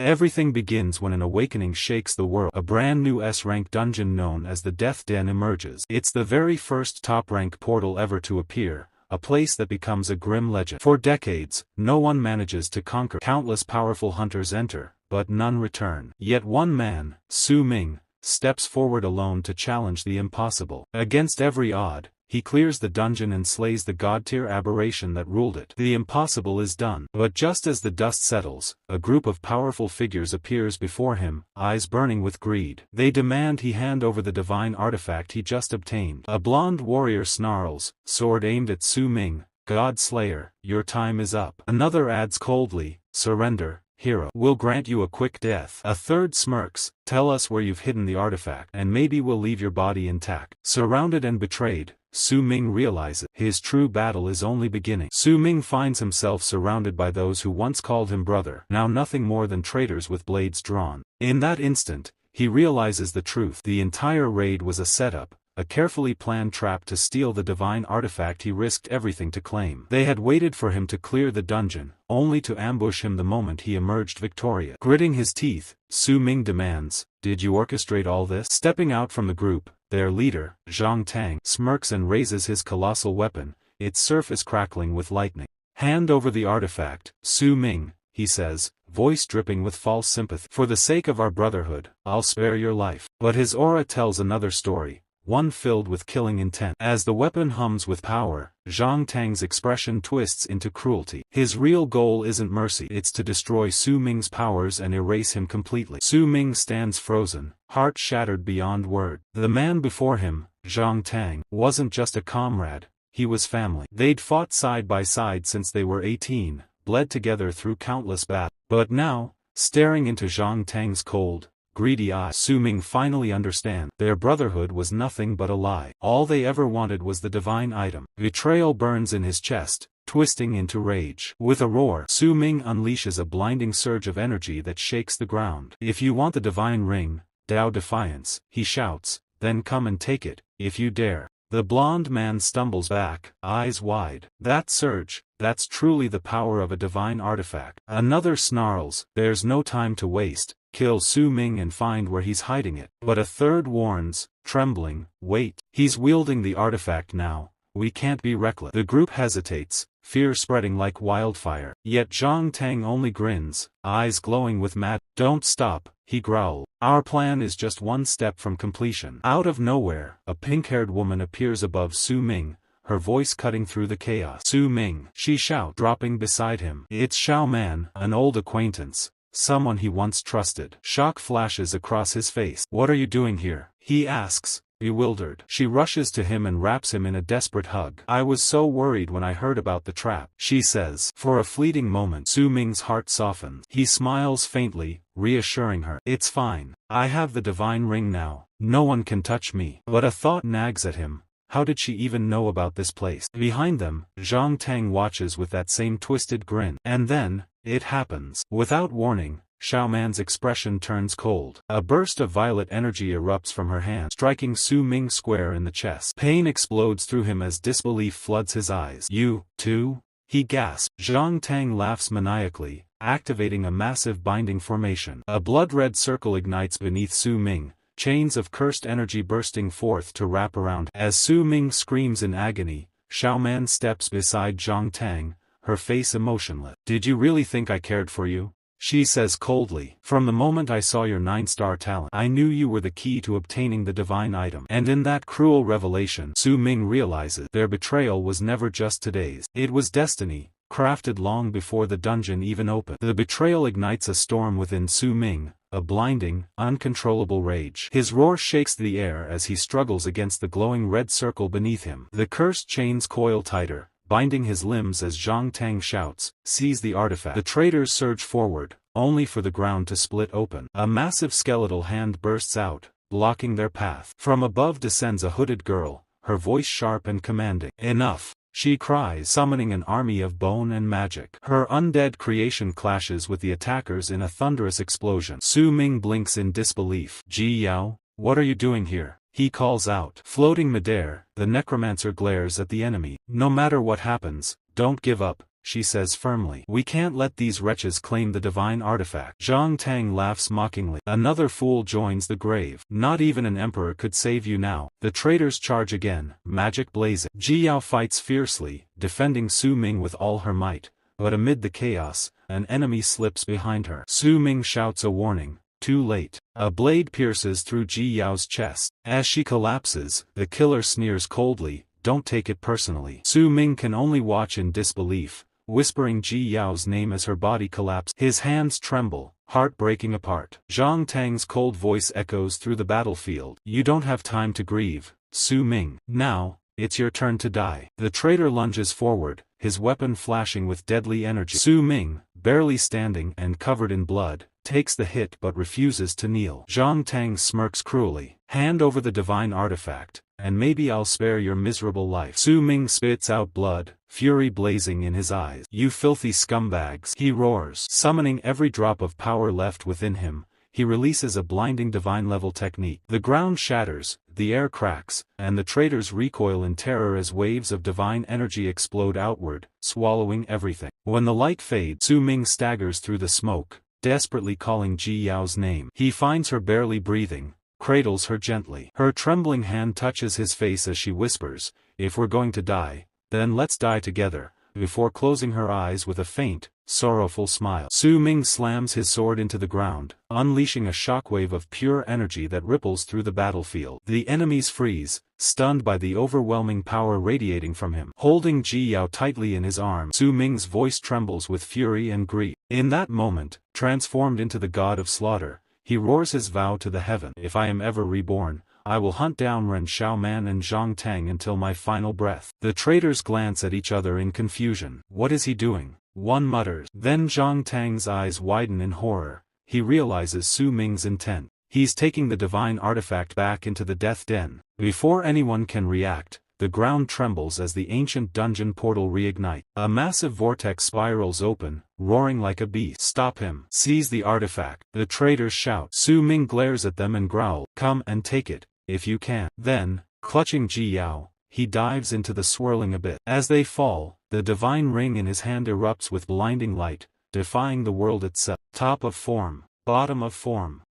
Everything begins when an awakening shakes the world. A brand new S-rank dungeon known as the Death Den emerges. It's the very first top-rank portal ever to appear, a place that becomes a grim legend. For decades, no one manages to conquer. Countless powerful hunters enter, but none return. Yet one man, Su Ming, steps forward alone to challenge the impossible. Against every odd, he clears the dungeon and slays the god-tier aberration that ruled it. The impossible is done. But just as the dust settles, a group of powerful figures appears before him, eyes burning with greed. They demand he hand over the divine artifact he just obtained. A blonde warrior snarls, sword aimed at Su Ming, "God Slayer, your time is up." Another adds coldly, "Surrender, hero. We'll grant you a quick death." A third smirks, "Tell us where you've hidden the artifact, and maybe we'll leave your body intact." Surrounded and betrayed, Su Ming realizes his true battle is only beginning. Su Ming finds himself surrounded by those who once called him brother, now nothing more than traitors with blades drawn. In that instant, he realizes the truth. The entire raid was a setup, a carefully planned trap to steal the divine artifact he risked everything to claim. They had waited for him to clear the dungeon, only to ambush him the moment he emerged victorious. Gritting his teeth, Su Ming demands, "Did you orchestrate all this?" Stepping out from the group, their leader, Zhang Tang, smirks and raises his colossal weapon, its surface crackling with lightning. "Hand over the artifact, Su Ming," he says, voice dripping with false sympathy. "For the sake of our brotherhood, I'll spare your life." But his aura tells another story, one filled with killing intent. As the weapon hums with power, Zhang Tang's expression twists into cruelty. His real goal isn't mercy, it's to destroy Su Ming's powers and erase him completely. Su Ming stands frozen, heart shattered beyond word. The man before him, Zhang Tang, wasn't just a comrade, he was family. They'd fought side by side since they were 18, bled together through countless battles. But now, staring into Zhang Tang's cold, greedy eyes, Su Ming finally understands. Their brotherhood was nothing but a lie. All they ever wanted was the divine item. Betrayal burns in his chest, twisting into rage. With a roar, Su Ming unleashes a blinding surge of energy that shakes the ground. "If you want the divine ring, Dao Defiance," he shouts, "then come and take it, if you dare." The blonde man stumbles back, eyes wide. That surge, that's truly the power of a divine artifact. Another snarls, "There's no time to waste. Kill Su Ming and find where he's hiding it." But a third warns, trembling, "Wait. He's wielding the artifact now. We can't be reckless." The group hesitates, fear spreading like wildfire. Yet Zhang Tang only grins, eyes glowing with mad. "Don't stop," he growls. "Our plan is just one step from completion." Out of nowhere, a pink-haired woman appears above Su Ming, her voice cutting through the chaos. "Su Ming," she shouts, dropping beside him. It's Xiao Man, an old acquaintance, someone he once trusted. Shock flashes across his face. "What are you doing here?" he asks, bewildered. She rushes to him and wraps him in a desperate hug. "I was so worried when I heard about the trap," she says. For a fleeting moment, Su Ming's heart softens. He smiles faintly, reassuring her. "It's fine. I have the divine ring now. No one can touch me." But a thought nags at him. How did she even know about this place? Behind them, Zhang Tang watches with that same twisted grin. And then, it happens. Without warning, Xiao Man's expression turns cold. A burst of violet energy erupts from her hand, striking Su Ming square in the chest. Pain explodes through him as disbelief floods his eyes. "You, too?" he gasps. Zhang Tang laughs maniacally, activating a massive binding formation. A blood-red circle ignites beneath Su Ming, chains of cursed energy bursting forth to wrap around. As Su Ming screams in agony, Xiao Man steps beside Zhang Tang, her face emotionless. "Did you really think I cared for you?" she says coldly. "From the moment I saw your 9-star talent, I knew you were the key to obtaining the divine item." And in that cruel revelation, Su Ming realizes their betrayal was never just today's. It was destiny, crafted long before the dungeon even opened. The betrayal ignites a storm within Su Ming, a blinding, uncontrollable rage. His roar shakes the air as he struggles against the glowing red circle beneath him. The cursed chains coil tighter, binding his limbs as Zhang Tang shouts, "Seize the artifact." The traitors surge forward, only for the ground to split open. A massive skeletal hand bursts out, blocking their path. From above descends a hooded girl, her voice sharp and commanding. "Enough!" she cries, summoning an army of bone and magic. Her undead creation clashes with the attackers in a thunderous explosion. Su Ming blinks in disbelief. "Ji Yao, what are you doing here?" he calls out. Floating midair, the necromancer glares at the enemy. "No matter what happens, don't give up," she says firmly. We can't let these wretches claim the divine artifact. Zhang Tang laughs mockingly. Another fool joins the grave. Not even an emperor could save you now. The traitors charge again, magic blazing. Ji Yao fights fiercely, defending Su Ming with all her might, but amid the chaos, an enemy slips behind her. Su Ming shouts a warning. Too late. A blade pierces through Ji Yao's chest. As she collapses, the killer sneers coldly, "Don't take it personally." Su Ming can only watch in disbelief, whispering Ji Yao's name as her body collapses. His hands tremble, heart breaking apart. Zhang Tang's cold voice echoes through the battlefield. "You don't have time to grieve, Su Ming. Now, it's your turn to die." The traitor lunges forward, his weapon flashing with deadly energy. Su Ming, barely standing and covered in blood, takes the hit but refuses to kneel. Zhang Tang smirks cruelly. "Hand over the divine artifact, and maybe I'll spare your miserable life." Su Ming spits out blood, fury blazing in his eyes. "You filthy scumbags," he roars. Summoning every drop of power left within him, he releases a blinding divine-level technique. The ground shatters, the air cracks, and the traitors recoil in terror as waves of divine energy explode outward, swallowing everything. When the light fades, Su Ming staggers through the smoke, desperately calling Ji Yao's name. He finds her barely breathing, cradles her gently. Her trembling hand touches his face as she whispers, "If we're going to die, then let's die together," before closing her eyes with a faint, sorrowful smile. Su Ming slams his sword into the ground, unleashing a shockwave of pure energy that ripples through the battlefield. The enemies freeze, stunned by the overwhelming power radiating from him. Holding Ji Yao tightly in his arms, Su Ming's voice trembles with fury and grief. In that moment, transformed into the god of slaughter, he roars his vow to the heaven. "If I am ever reborn, I will hunt down Ren Xiaoman and Zhang Tang until my final breath." The traitors glance at each other in confusion. "What is he doing?" one mutters. Then Zhang Tang's eyes widen in horror. He realizes Su Ming's intent. He's taking the divine artifact back into the death den. Before anyone can react, the ground trembles as the ancient dungeon portal reignites. A massive vortex spirals open, roaring like a beast. "Stop him! Seize the artifact!" the traitors shout. Su Ming glares at them and growls, "Come and take it, if you can." Then, clutching Ji Yao, he dives into the swirling abyss. As they fall, the divine ring in his hand erupts with blinding light, defying the world itself. Top of form, bottom of form.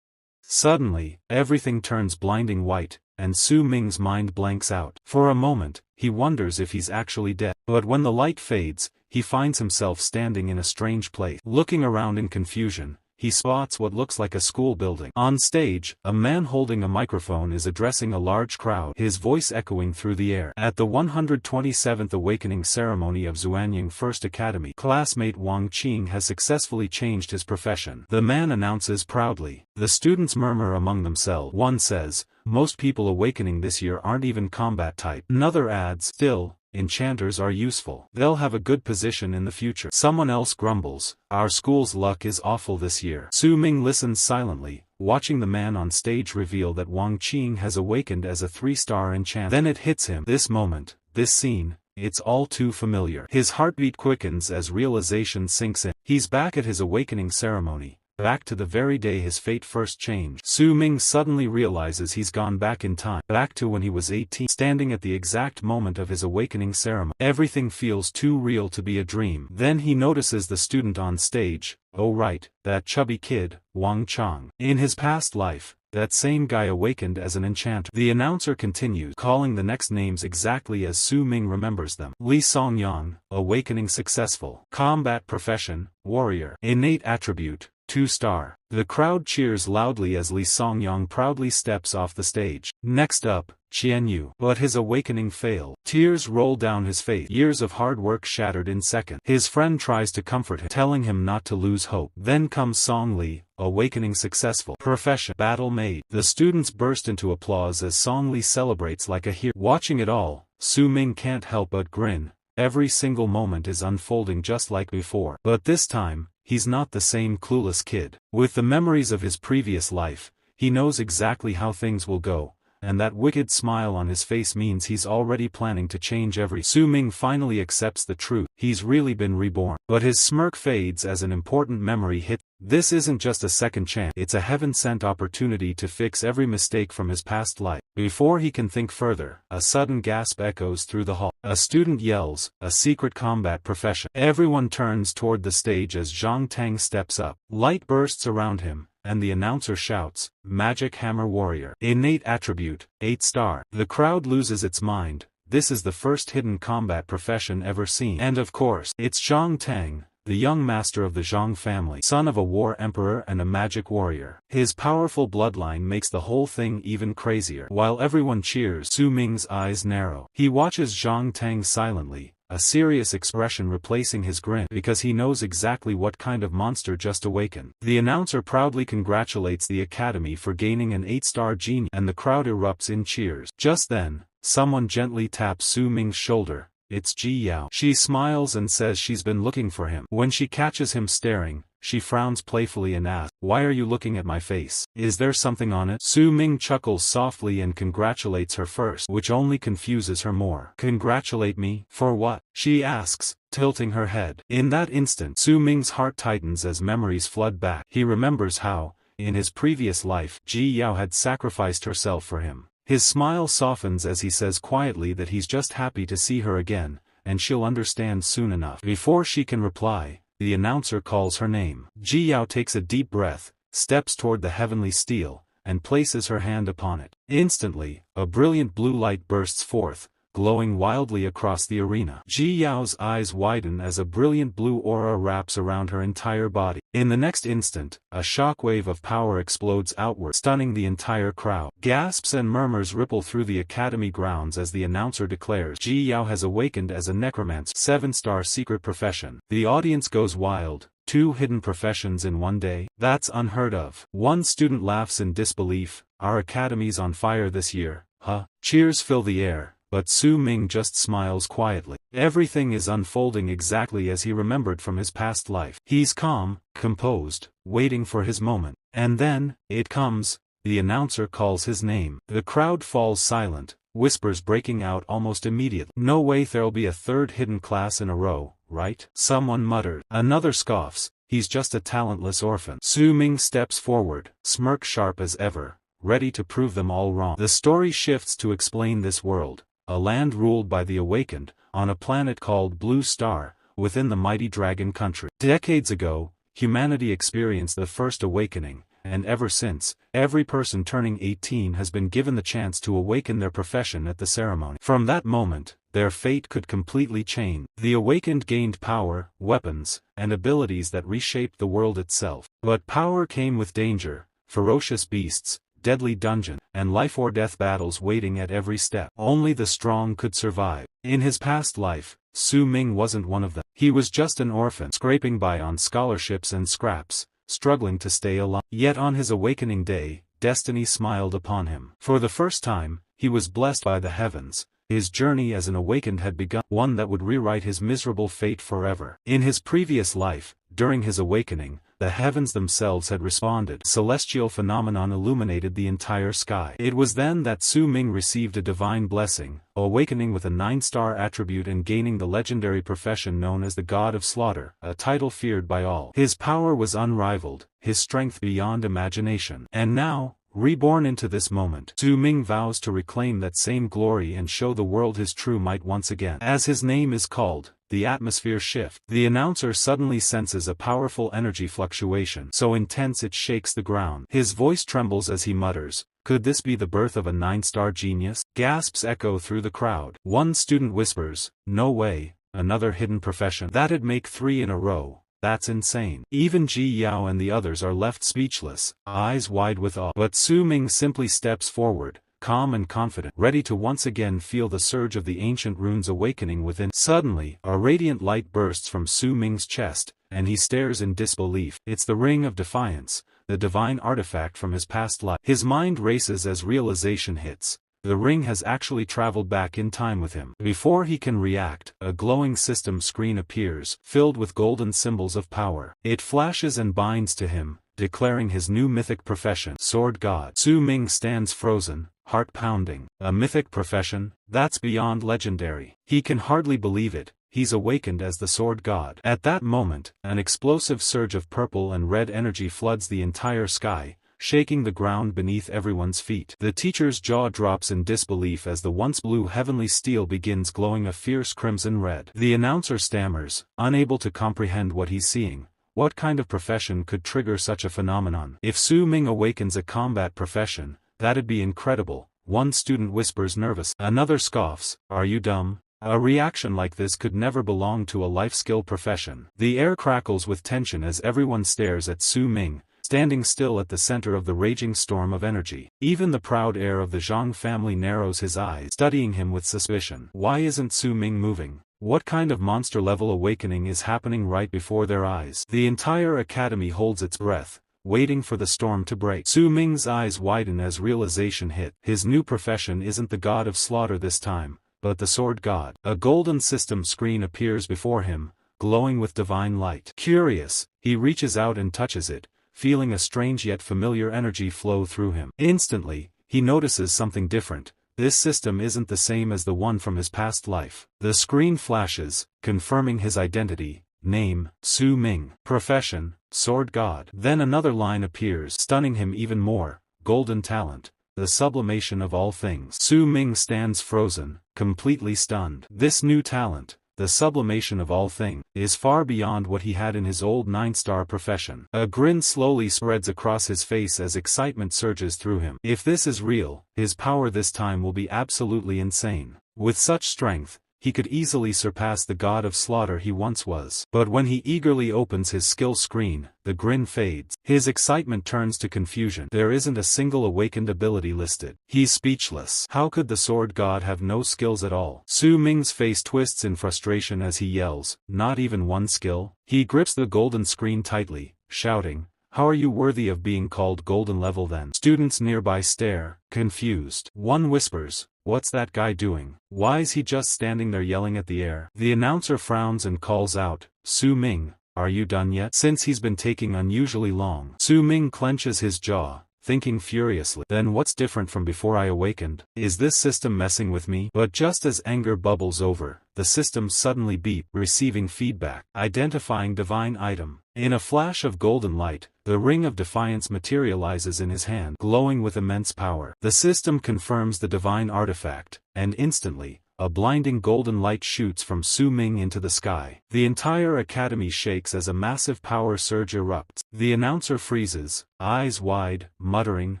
Suddenly, everything turns blinding white, and Su Ming's mind blanks out. For a moment, he wonders if he's actually dead. But when the light fades, he finds himself standing in a strange place. Looking around in confusion, he spots what looks like a school building. On stage, a man holding a microphone is addressing a large crowd, his voice echoing through the air. At the 127th Awakening Ceremony of Xuanying First Academy, classmate Wang Qing has successfully changed his profession. The man announces proudly. The students murmur among themselves. One says, "Most people awakening this year aren't even combat type." Another adds, "Still, enchanters are useful. They'll have a good position in the future." Someone else grumbles, "Our school's luck is awful this year." Su Ming listens silently, watching the man on stage reveal that Wang Qing has awakened as a 3-star enchanter. Then it hits him. This moment, this scene, it's all too familiar. His heartbeat quickens as realization sinks in. He's back at his awakening ceremony, back to the very day his fate first changed. Su Ming suddenly realizes he's gone back in time, back to when he was 18, standing at the exact moment of his awakening ceremony. Everything feels too real to be a dream. Then he notices the student on stage. Oh right, that chubby kid, Wang Chang. In his past life, that same guy awakened as an enchanter. The announcer continues, calling the next names exactly as Su Ming remembers them. Li Songyang, awakening successful. Combat profession, warrior. Innate attribute, 2-star. The crowd cheers loudly as Li Songyang proudly steps off the stage. Next up, Qian Yu. But his awakening failed. Tears roll down his face. Years of hard work shattered in seconds. His friend tries to comfort him, telling him not to lose hope. Then comes Song Li, awakening successful. Profession, battle made. The students burst into applause as Song Li celebrates like a hero. Watching it all, Su Ming can't help but grin. Every single moment is unfolding just like before. But this time, he's not the same clueless kid. With the memories of his previous life, he knows exactly how things will go, and that wicked smile on his face means he's already planning to change every. Su Ming finally accepts the truth. He's really been reborn. But his smirk fades as an important memory hits. This isn't just a second chance, it's a heaven-sent opportunity to fix every mistake from his past life. Before he can think further, a sudden gasp echoes through the hall. A student yells, "A secret combat profession." Everyone turns toward the stage as Zhang Tang steps up. Light bursts around him, and the announcer shouts, "Magic Hammer Warrior. Innate attribute, 8-star." The crowd loses its mind. This is the first hidden combat profession ever seen. And of course, it's Zhang Tang, the young master of the Zhang family, son of a war emperor and a magic warrior. His powerful bloodline makes the whole thing even crazier. While everyone cheers, Su Ming's eyes narrow. He watches Zhang Tang silently, a serious expression replacing his grin, because he knows exactly what kind of monster just awakened. The announcer proudly congratulates the academy for gaining an 8-star genius, and the crowd erupts in cheers. Just then, someone gently taps Su Ming's shoulder. It's Ji Yao. She smiles and says she's been looking for him. When she catches him staring, she frowns playfully and asks, "Why are you looking at my face? Is there something on it?" Su Ming chuckles softly and congratulates her first, which only confuses her more. "Congratulate me? For what?" she asks, tilting her head. In that instant, Su Ming's heart tightens as memories flood back. He remembers how, in his previous life, Ji Yao had sacrificed herself for him. His smile softens as he says quietly that he's just happy to see her again, and she'll understand soon enough. Before she can reply, the announcer calls her name. Ji Yao takes a deep breath, steps toward the heavenly steel, and places her hand upon it. Instantly, a brilliant blue light bursts forth, glowing wildly across the arena. Ji Yao's eyes widen as a brilliant blue aura wraps around her entire body. In the next instant, a shockwave of power explodes outward, stunning the entire crowd. Gasps and murmurs ripple through the academy grounds as the announcer declares Ji Yao has awakened as a necromancer, 7-star secret profession. The audience goes wild. 2 hidden professions in one day? That's unheard of. One student laughs in disbelief. "Our academy's on fire this year, huh?" Cheers fill the air. But Su Ming just smiles quietly. Everything is unfolding exactly as he remembered from his past life. He's calm, composed, waiting for his moment. And then, it comes. The announcer calls his name. The crowd falls silent, whispers breaking out almost immediately. "No way there'll be a 3rd hidden class in a row, right?" someone mutters. Another scoffs, "He's just a talentless orphan." Su Ming steps forward, smirk sharp as ever, ready to prove them all wrong. The story shifts to explain this world. A land ruled by the Awakened, on a planet called Blue Star, within the mighty Dragon Country. Decades ago, humanity experienced the first awakening, and ever since, every person turning 18 has been given the chance to awaken their profession at the ceremony. From that moment, their fate could completely change. The Awakened gained power, weapons, and abilities that reshaped the world itself. But power came with danger, ferocious beasts, deadly dungeon, and life-or-death battles waiting at every step. Only the strong could survive. In his past life, Su Ming wasn't one of them. He was just an orphan, scraping by on scholarships and scraps, struggling to stay alive. Yet on his awakening day, destiny smiled upon him. For the first time, he was blessed by the heavens. His journey as an awakened had begun, one that would rewrite his miserable fate forever. In his previous life, during his awakening, the heavens themselves had responded. Celestial phenomenon illuminated the entire sky. It was then that Su Ming received a divine blessing, awakening with a 9-star attribute and gaining the legendary profession known as the God of Slaughter, a title feared by all. His power was unrivaled, his strength beyond imagination. And now, reborn into this moment, Su Ming vows to reclaim that same glory and show the world his true might once again. As his name is called, the atmosphere shifts. The announcer suddenly senses a powerful energy fluctuation, so intense it shakes the ground. His voice trembles as he mutters, "Could this be the birth of a 9-star genius?" Gasps echo through the crowd. One student whispers, "No way, another hidden profession. That'd make 3 in a row. That's insane." Even Ji Yao and the others are left speechless, eyes wide with awe. But Su Ming simply steps forward, calm and confident, ready to once again feel the surge of the ancient runes awakening within. Suddenly, a radiant light bursts from Su Ming's chest, and he stares in disbelief. It's the Ring of Defiance, the divine artifact from his past life. His mind races as realization hits. The ring has actually traveled back in time with him. Before he can react, a glowing system screen appears, filled with golden symbols of power. It flashes and binds to him, declaring his new mythic profession, Sword God. Su Ming stands frozen, heart pounding. A mythic profession? That's beyond legendary. He can hardly believe it. He's awakened as the sword god. At that moment, an explosive surge of purple and red energy floods the entire sky, shaking the ground beneath everyone's feet. The teacher's jaw drops in disbelief as the once blue heavenly steel begins glowing a fierce crimson red. The announcer stammers, unable to comprehend what he's seeing. What kind of profession could trigger such a phenomenon? If Su Ming awakens a combat profession, that'd be incredible. One student whispers nervous. Another scoffs, are you dumb? A reaction like this could never belong to a life skill profession. The air crackles with tension as everyone stares at Su Ming, standing still at the center of the raging storm of energy. Even the proud heir of the Zhang family narrows his eyes, studying him with suspicion. Why isn't Su Ming moving? What kind of monster-level awakening is happening right before their eyes? The entire academy holds its breath, waiting for the storm to break. Su Ming's eyes widen as realization hit. His new profession isn't the god of slaughter this time, but the sword god. A golden system screen appears before him, glowing with divine light. Curious, he reaches out and touches it, feeling a strange yet familiar energy flow through him. Instantly, he notices something different. This system isn't the same as the one from his past life. The screen flashes, confirming his identity. Name, Su Ming. Profession, sword god. Then another line appears, stunning him even more. Golden talent, the sublimation of all things. Su Ming stands frozen, completely stunned. This new talent, the sublimation of all things, is far beyond what he had in his old 9-star profession. A grin slowly spreads across his face as excitement surges through him. If this is real, his power this time will be absolutely insane. With such strength, he could easily surpass the god of slaughter he once was. But when he eagerly opens his skill screen, the grin fades. His excitement turns to confusion. There isn't a single awakened ability listed. He's speechless. How could the sword god have no skills at all? Su Ming's face twists in frustration as he yells, not even one skill? He grips the golden screen tightly, shouting, how are you worthy of being called golden level then? Students nearby stare, confused. One whispers, what's that guy doing? Why's he just standing there yelling at the air? The announcer frowns and calls out, Su Ming, are you done yet? Since he's been taking unusually long. Su Ming clenches his jaw, thinking furiously. Then what's different from before I awakened? Is this system messing with me? But just as anger bubbles over, the system suddenly beep, receiving feedback, identifying divine item. In a flash of golden light, the ring of defiance materializes in his hand, glowing with immense power. The system confirms the divine artifact, and instantly, a blinding golden light shoots from Su Ming into the sky. The entire academy shakes as a massive power surge erupts. The announcer freezes, eyes wide, muttering,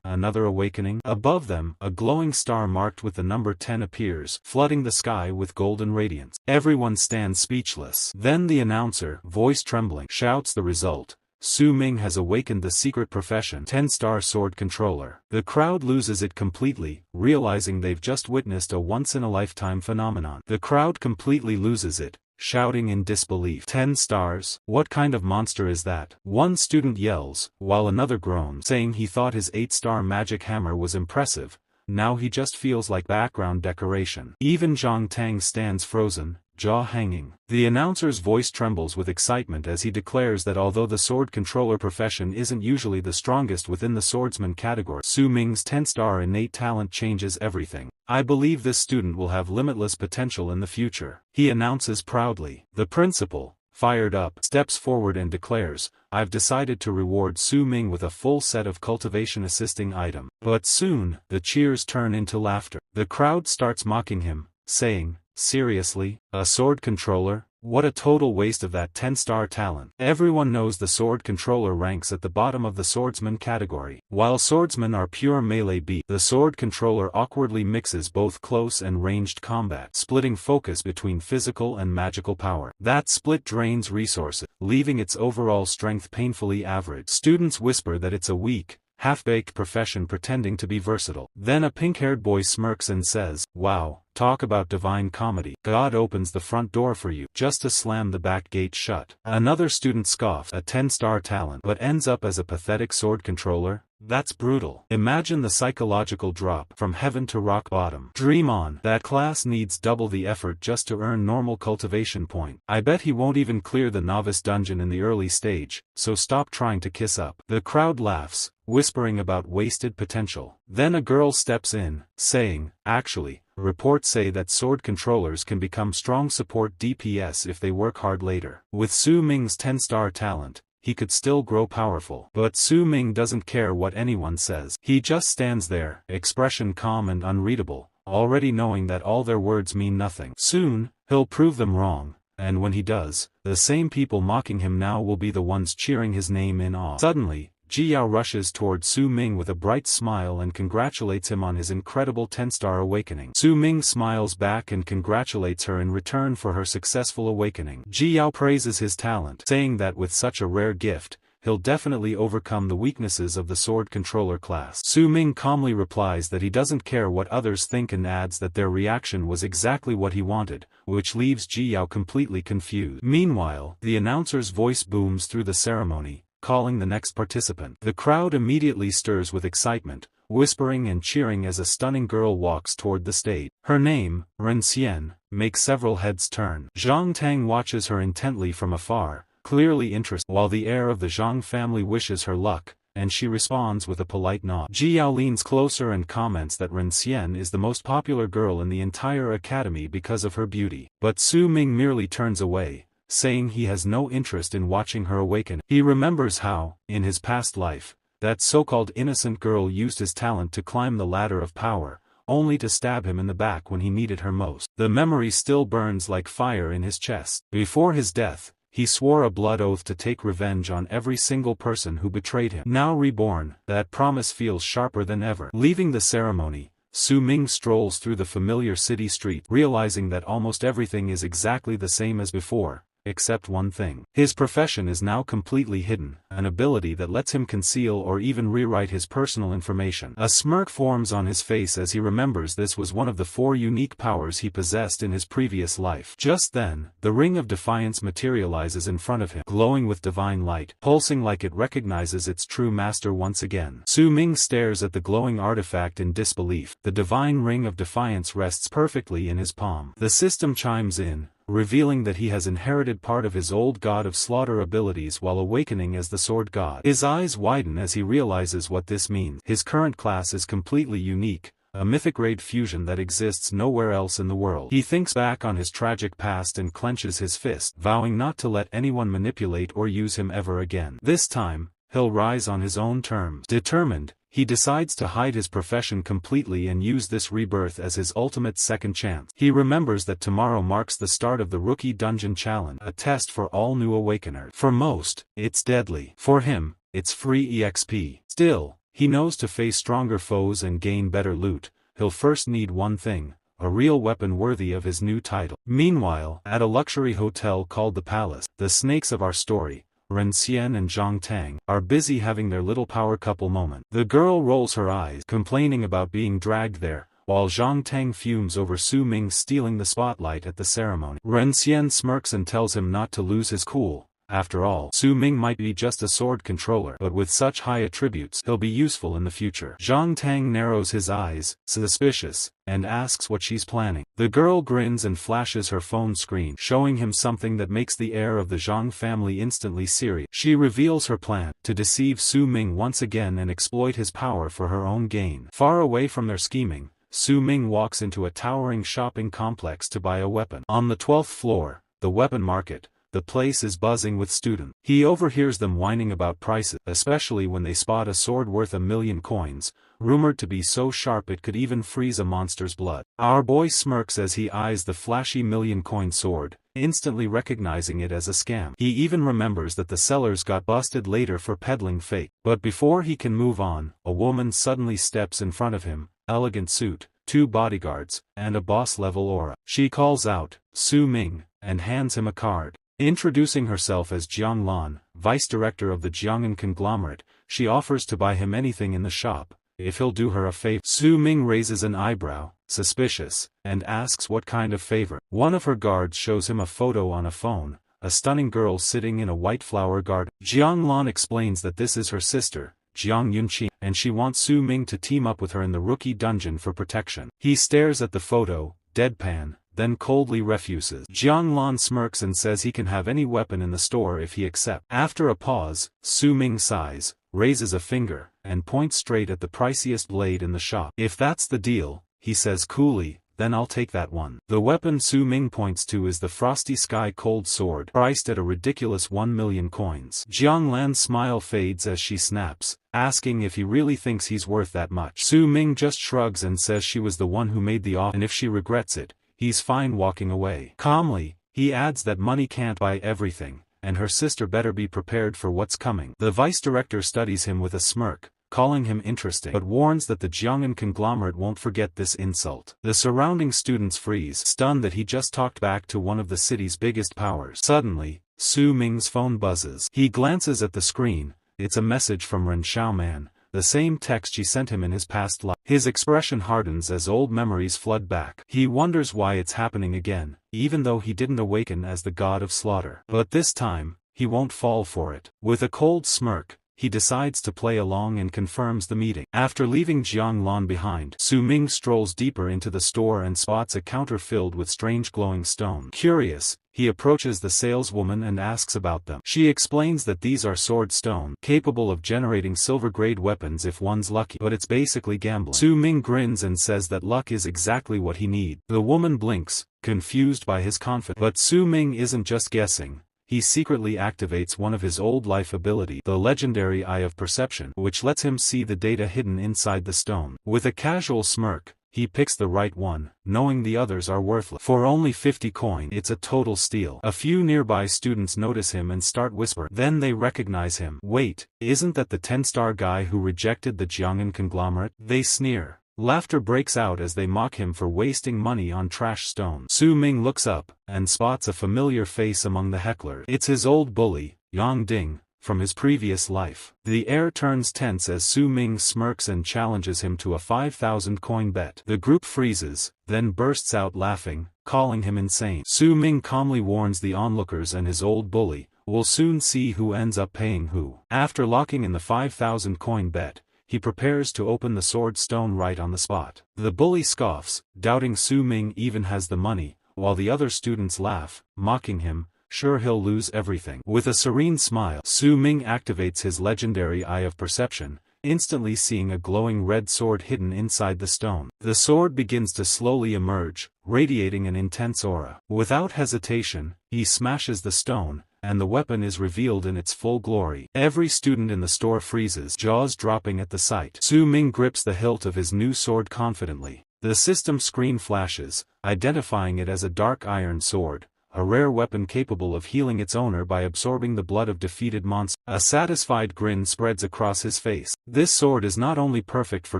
another awakening. Above them, a glowing star marked with the number 10 appears, flooding the sky with golden radiance. Everyone stands speechless. Then the announcer, voice trembling, shouts the result. Su Ming has awakened the secret profession, 10-star sword controller. The crowd loses it completely, realizing they've just witnessed a once-in-a-lifetime phenomenon. The crowd completely loses it, shouting in disbelief. 10 stars? What kind of monster is that? One student yells, while another groans, saying he thought his 8-star magic hammer was impressive. Now he just feels like background decoration. Even Zhang Tang stands frozen, jaw hanging. The announcer's voice trembles with excitement as he declares that although the sword controller profession isn't usually the strongest within the swordsman category, Su Ming's 10-star innate talent changes everything. I believe this student will have limitless potential in the future, he announces proudly. The principal, fired up, steps forward and declares, I've decided to reward Su Ming with a full set of cultivation assisting item. But soon, the cheers turn into laughter. The crowd starts mocking him, saying, seriously, a sword controller? What a total waste of that 10-star talent. Everyone knows the sword controller ranks at the bottom of the swordsman category. While swordsmen are pure melee beasts, the sword controller awkwardly mixes both close and ranged combat, splitting focus between physical and magical power. That split drains resources, leaving its overall strength painfully average. Students whisper that it's a weak, half-baked profession pretending to be versatile. Then a pink-haired boy smirks and says, wow, talk about divine comedy. God opens the front door for you, just to slam the back gate shut. Another student scoffs, a 10-star talent, but ends up as a pathetic sword controller. That's brutal. Imagine the psychological drop from heaven to rock bottom. Dream on. That class needs double the effort just to earn normal cultivation point. I bet he won't even clear the novice dungeon in the early stage, so stop trying to kiss up. The crowd laughs, whispering about wasted potential. Then a girl steps in, saying, actually, reports say that sword controllers can become strong support DPS if they work hard later. With Su Ming's 10-star talent, he could still grow powerful. But Su Ming doesn't care what anyone says. He just stands there, expression calm and unreadable, already knowing that all their words mean nothing. Soon, he'll prove them wrong, and when he does, the same people mocking him now will be the ones cheering his name in awe. Suddenly, Ji Yao rushes toward Su Ming with a bright smile and congratulates him on his incredible 10-star awakening. Su Ming smiles back and congratulates her in return for her successful awakening. Ji Yao praises his talent, saying that with such a rare gift, he'll definitely overcome the weaknesses of the sword controller class. Su Ming calmly replies that he doesn't care what others think and adds that their reaction was exactly what he wanted, which leaves Ji Yao completely confused. Meanwhile, the announcer's voice booms through the ceremony, calling the next participant. The crowd immediately stirs with excitement, whispering and cheering as a stunning girl walks toward the stage. Her name, Ren Xian, makes several heads turn. Zhang Tang watches her intently from afar, clearly interested, while the heir of the Zhang family wishes her luck, and she responds with a polite nod. Ji Yao leans closer and comments that Ren Xian is the most popular girl in the entire academy because of her beauty. But Su Ming merely turns away, saying he has no interest in watching her awaken. He remembers how, in his past life, that so-called innocent girl used his talent to climb the ladder of power, only to stab him in the back when he needed her most. The memory still burns like fire in his chest. Before his death, he swore a blood oath to take revenge on every single person who betrayed him. Now reborn, that promise feels sharper than ever. Leaving the ceremony, Su Ming strolls through the familiar city street, realizing that almost everything is exactly the same as before, except one thing. His profession is now completely hidden, an ability that lets him conceal or even rewrite his personal information. A smirk forms on his face as he remembers this was one of the 4 unique powers he possessed in his previous life. Just then, the Ring of Defiance materializes in front of him, glowing with divine light, pulsing like it recognizes its true master once again. Su Ming stares at the glowing artifact in disbelief. The divine Ring of Defiance rests perfectly in his palm. The system chimes in, revealing that he has inherited part of his old god of slaughter abilities while awakening as the sword god. His eyes widen as he realizes what this means. His current class is completely unique, a mythic-grade fusion that exists nowhere else in the world. He thinks back on his tragic past and clenches his fist, vowing not to let anyone manipulate or use him ever again. This time, he'll rise on his own terms. Determined, he decides to hide his profession completely and use this rebirth as his ultimate second chance. He remembers that tomorrow marks the start of the Rookie Dungeon Challenge, a test for all new awakeners. For most, it's deadly. For him, it's free EXP. Still, he knows to face stronger foes and gain better loot, he'll first need one thing: a real weapon worthy of his new title. Meanwhile, at a luxury hotel called the Palace, the snakes of our story, Ren Xian and Zhang Tang, are busy having their little power couple moment. The girl rolls her eyes, complaining about being dragged there, while Zhang Tang fumes over Su Ming stealing the spotlight at the ceremony. Ren Xian smirks and tells him not to lose his cool. After all, Su Ming might be just a sword controller, but with such high attributes, he'll be useful in the future. Zhang Tang narrows his eyes, suspicious, and asks what she's planning. The girl grins and flashes her phone screen, showing him something that makes the heir of the Zhang family instantly serious. She reveals her plan, to deceive Su Ming once again and exploit his power for her own gain. Far away from their scheming, Su Ming walks into a towering shopping complex to buy a weapon. On the 12th floor, the weapon market, the place is buzzing with students. He overhears them whining about prices, especially when they spot a sword worth 1,000,000 coins, rumored to be so sharp it could even freeze a monster's blood. Our boy smirks as he eyes the flashy 1,000,000-coin sword, instantly recognizing it as a scam. He even remembers that the sellers got busted later for peddling fake. But before he can move on, a woman suddenly steps in front of him, elegant suit, 2 bodyguards, and a boss-level aura. She calls out, "Su Ming," and hands him a card. Introducing herself as Jiang Lan, vice director of the Jiang'an conglomerate, she offers to buy him anything in the shop, if he'll do her a favor. Su Ming raises an eyebrow, suspicious, and asks what kind of favor. One of her guards shows him a photo on a phone, a stunning girl sitting in a white flower garden. Jiang Lan explains that this is her sister, Jiang Yunqi, and she wants Su Ming to team up with her in the rookie dungeon for protection. He stares at the photo, deadpan, then coldly refuses. Jiang Lan smirks and says he can have any weapon in the store if he accepts. After a pause, Su Ming sighs, raises a finger, and points straight at the priciest blade in the shop. If that's the deal, he says coolly, then I'll take that one. The weapon Su Ming points to is the Frosty Sky Cold Sword, priced at a ridiculous 1 million coins. Jiang Lan's smile fades as she snaps, asking if he really thinks he's worth that much. Su Ming just shrugs and says she was the one who made the offer, and if she regrets it, he's fine walking away. Calmly, he adds that money can't buy everything, and her sister better be prepared for what's coming. The vice director studies him with a smirk, calling him interesting, but warns that the Jiang'an conglomerate won't forget this insult. The surrounding students freeze, stunned that he just talked back to one of the city's biggest powers. Suddenly, Su Ming's phone buzzes. He glances at the screen. It's a message from Ren Xiaoman, the same text she sent him in his past life. His expression hardens as old memories flood back. He wonders why it's happening again, even though he didn't awaken as the god of slaughter. But this time, he won't fall for it. With a cold smirk, he decides to play along and confirms the meeting. After leaving Jiang Lan behind, Su Ming strolls deeper into the store and spots a counter filled with strange glowing stones. Curious, he approaches the saleswoman and asks about them. She explains that these are sword stone, capable of generating silver-grade weapons if one's lucky, but it's basically gambling. Su Ming grins and says that luck is exactly what he needs. The woman blinks, confused by his confidence. But Su Ming isn't just guessing. He secretly activates one of his old life ability, the legendary Eye of Perception, which lets him see the data hidden inside the stone. With a casual smirk, he picks the right one, knowing the others are worthless. For only 50 coin, it's a total steal. A few nearby students notice him and start whispering. Then they recognize him. Wait, isn't that the 10-star guy who rejected the Jiang'an conglomerate? They sneer. Laughter breaks out as they mock him for wasting money on trash stones. Su Ming looks up, and spots a familiar face among the hecklers. It's his old bully, Yang Ding, from his previous life. The air turns tense as Su Ming smirks and challenges him to a 5,000 coin bet. The group freezes, then bursts out laughing, calling him insane. Su Ming calmly warns the onlookers and his old bully, we'll soon see who ends up paying who. After locking in the 5,000 coin bet, he prepares to open the sword stone right on the spot. The bully scoffs, doubting Su Ming even has the money, while the other students laugh, mocking him, sure he'll lose everything. With a serene smile, Su Ming activates his legendary Eye of Perception, instantly seeing a glowing red sword hidden inside the stone. The sword begins to slowly emerge, radiating an intense aura. Without hesitation, he smashes the stone, and the weapon is revealed in its full glory. Every student in the store freezes, jaws dropping at the sight. Su Ming grips the hilt of his new sword confidently. The system screen flashes, identifying it as a dark iron sword, a rare weapon capable of healing its owner by absorbing the blood of defeated monsters. A satisfied grin spreads across his face. This sword is not only perfect for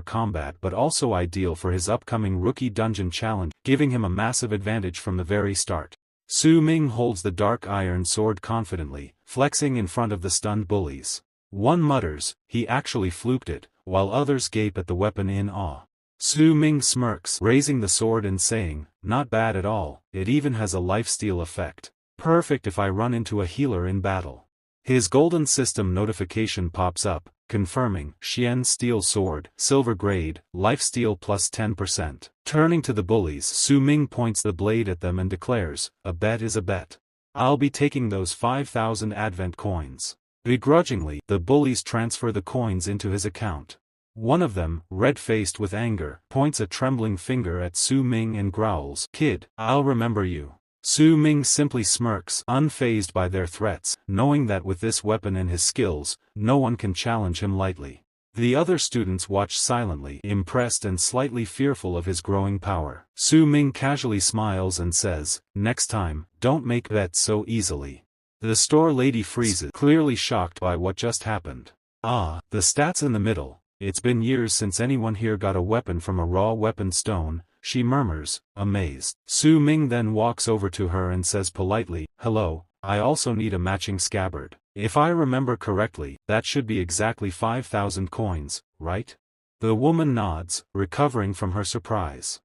combat but also ideal for his upcoming rookie dungeon challenge, giving him a massive advantage from the very start. Su Ming holds the dark iron sword confidently, flexing in front of the stunned bullies. One mutters, he actually fluked it, while others gape at the weapon in awe. Su Ming smirks, raising the sword and saying, not bad at all, it even has a lifesteal effect. Perfect if I run into a healer in battle. His golden system notification pops up, confirming, Xian Steel Sword, Silver Grade, Lifesteal plus 10%. Turning to the bullies, Su Ming points the blade at them and declares, a bet is a bet. I'll be taking those 5,000 advent coins. Begrudgingly, the bullies transfer the coins into his account. One of them, red-faced with anger, points a trembling finger at Su Ming and growls, kid, I'll remember you. Su Ming simply smirks, unfazed by their threats, knowing that with this weapon and his skills, no one can challenge him lightly. The other students watch silently, impressed and slightly fearful of his growing power. Su Ming casually smiles and says, next time, don't make bets so easily. The store lady freezes, clearly shocked by what just happened. Ah, the stats in the middle. It's been years since anyone here got a weapon from a raw weapon stone, she murmurs, amazed. Su Ming then walks over to her and says politely, hello, I also need a matching scabbard. If I remember correctly, that should be exactly 5,000 coins, right? The woman nods, recovering from her surprise.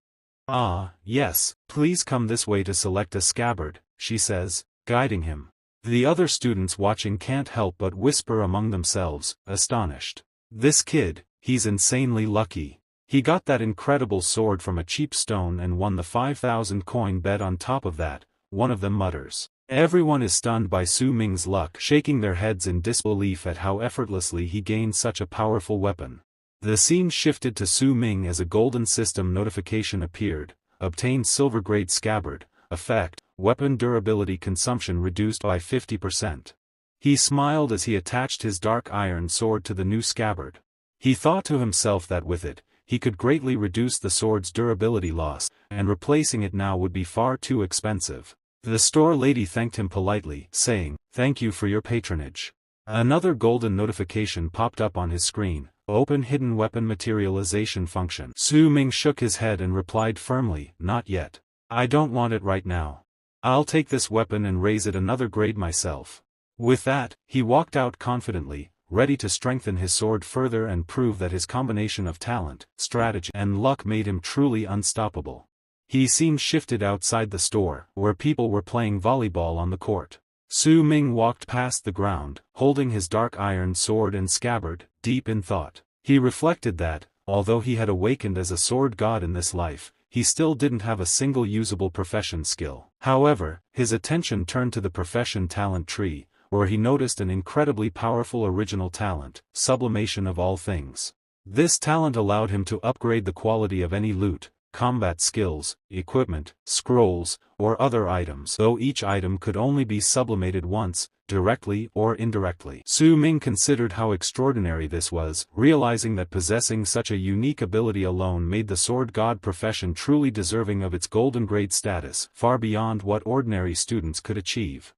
Ah, yes, please come this way to select a scabbard, she says, guiding him. The other students watching can't help but whisper among themselves, astonished. This kid, he's insanely lucky. He got that incredible sword from a cheap stone and won the 5,000 coin bet on top of that, one of them mutters. Everyone is stunned by Su Ming's luck, shaking their heads in disbelief at how effortlessly he gained such a powerful weapon. The scene shifted to Su Ming as a golden system notification appeared. Obtained silver grade scabbard, effect, weapon durability consumption reduced by 50%. He smiled as he attached his dark iron sword to the new scabbard. He thought to himself that with it, he could greatly reduce the sword's durability loss, and replacing it now would be far too expensive. The store lady thanked him politely, saying, "Thank you for your patronage." Another golden notification popped up on his screen, "Open hidden weapon materialization function." Su Ming shook his head and replied firmly, "Not yet. I don't want it right now. I'll take this weapon and raise it another grade myself." With that, he walked out confidently, ready to strengthen his sword further and prove that his combination of talent, strategy, and luck made him truly unstoppable. He seemed shifted outside the store, where people were playing volleyball on the court. Su Ming walked past the ground, holding his dark iron sword and scabbard, deep in thought. He reflected that, although he had awakened as a sword god in this life, he still didn't have a single usable profession skill. However, his attention turned to the profession talent tree, where he noticed an incredibly powerful original talent, sublimation of all things. This talent allowed him to upgrade the quality of any loot, combat skills, equipment, scrolls, or other items, though each item could only be sublimated once, directly or indirectly. Su Ming considered how extraordinary this was, realizing that possessing such a unique ability alone made the sword god profession truly deserving of its golden grade status, far beyond what ordinary students could achieve.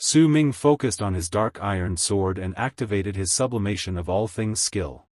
Su Ming focused on his dark iron sword and activated his sublimation of all things skill.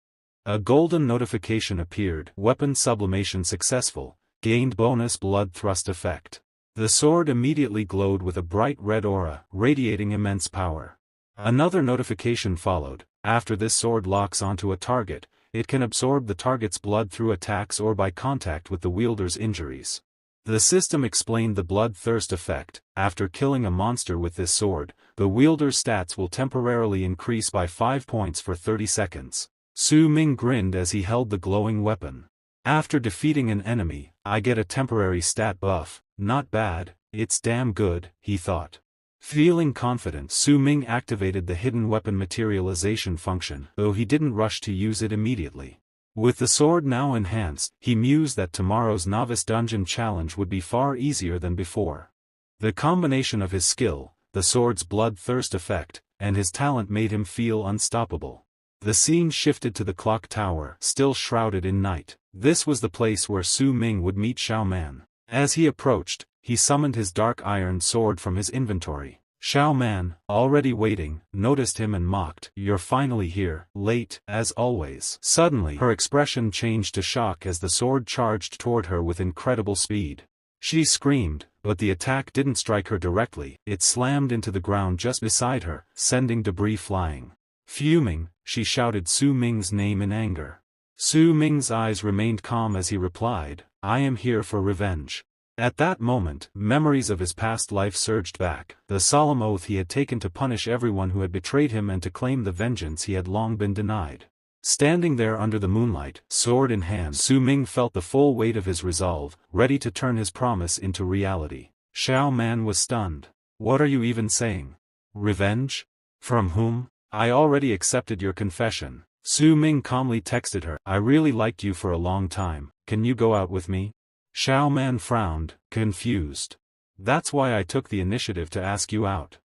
A golden notification appeared, "Weapon sublimation successful, gained bonus blood thrust effect." The sword immediately glowed with a bright red aura, radiating immense power. Another notification followed, "After this sword locks onto a target, it can absorb the target's blood through attacks or by contact with the wielder's injuries." The system explained the blood thirst effect. After killing a monster with this sword, the wielder's stats will temporarily increase by 5 points for 30 seconds. Su Ming grinned as he held the glowing weapon. "After defeating an enemy, I get a temporary stat buff. Not bad, it's damn good," he thought. Feeling confident, Su Ming activated the hidden weapon materialization function, though he didn't rush to use it immediately. With the sword now enhanced, he mused that tomorrow's novice dungeon challenge would be far easier than before. The combination of his skill, the sword's blood thirst effect, and his talent made him feel unstoppable. The scene shifted to the clock tower, still shrouded in night. This was the place where Su Ming would meet Xiao Man. As he approached, he summoned his dark iron sword from his inventory. Xiao Man, already waiting, noticed him and mocked, "You're finally here, late, as always." Suddenly, her expression changed to shock as the sword charged toward her with incredible speed. She screamed, but the attack didn't strike her directly. It slammed into the ground just beside her, sending debris flying. Fuming, she shouted Su Ming's name in anger. Su Ming's eyes remained calm as he replied, "I am here for revenge." At that moment, memories of his past life surged back, the solemn oath he had taken to punish everyone who had betrayed him and to claim the vengeance he had long been denied. Standing there under the moonlight, sword in hand, Su Ming felt the full weight of his resolve, ready to turn his promise into reality. Xiao Man was stunned. "What are you even saying? Revenge? From whom? I already accepted your confession." Su Ming calmly texted her, "I really liked you for a long time, can you go out with me?" Xiao Man frowned, confused. "That's why I took the initiative to ask you out.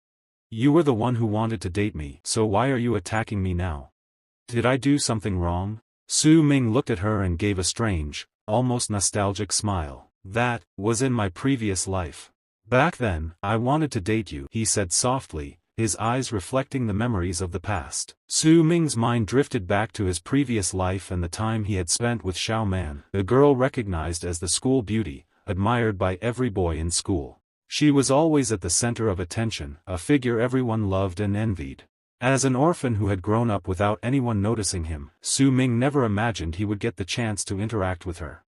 You were the one who wanted to date me, so why are you attacking me now? Did I do something wrong?" Su Ming looked at her and gave a strange, almost nostalgic smile. "That was in my previous life. Back then, I wanted to date you," he said softly, his eyes reflecting the memories of the past. Su Ming's mind drifted back to his previous life and the time he had spent with Xiao Man, the girl recognized as the school beauty, admired by every boy in school. She was always at the center of attention, a figure everyone loved and envied. As an orphan who had grown up without anyone noticing him, Su Ming never imagined he would get the chance to interact with her.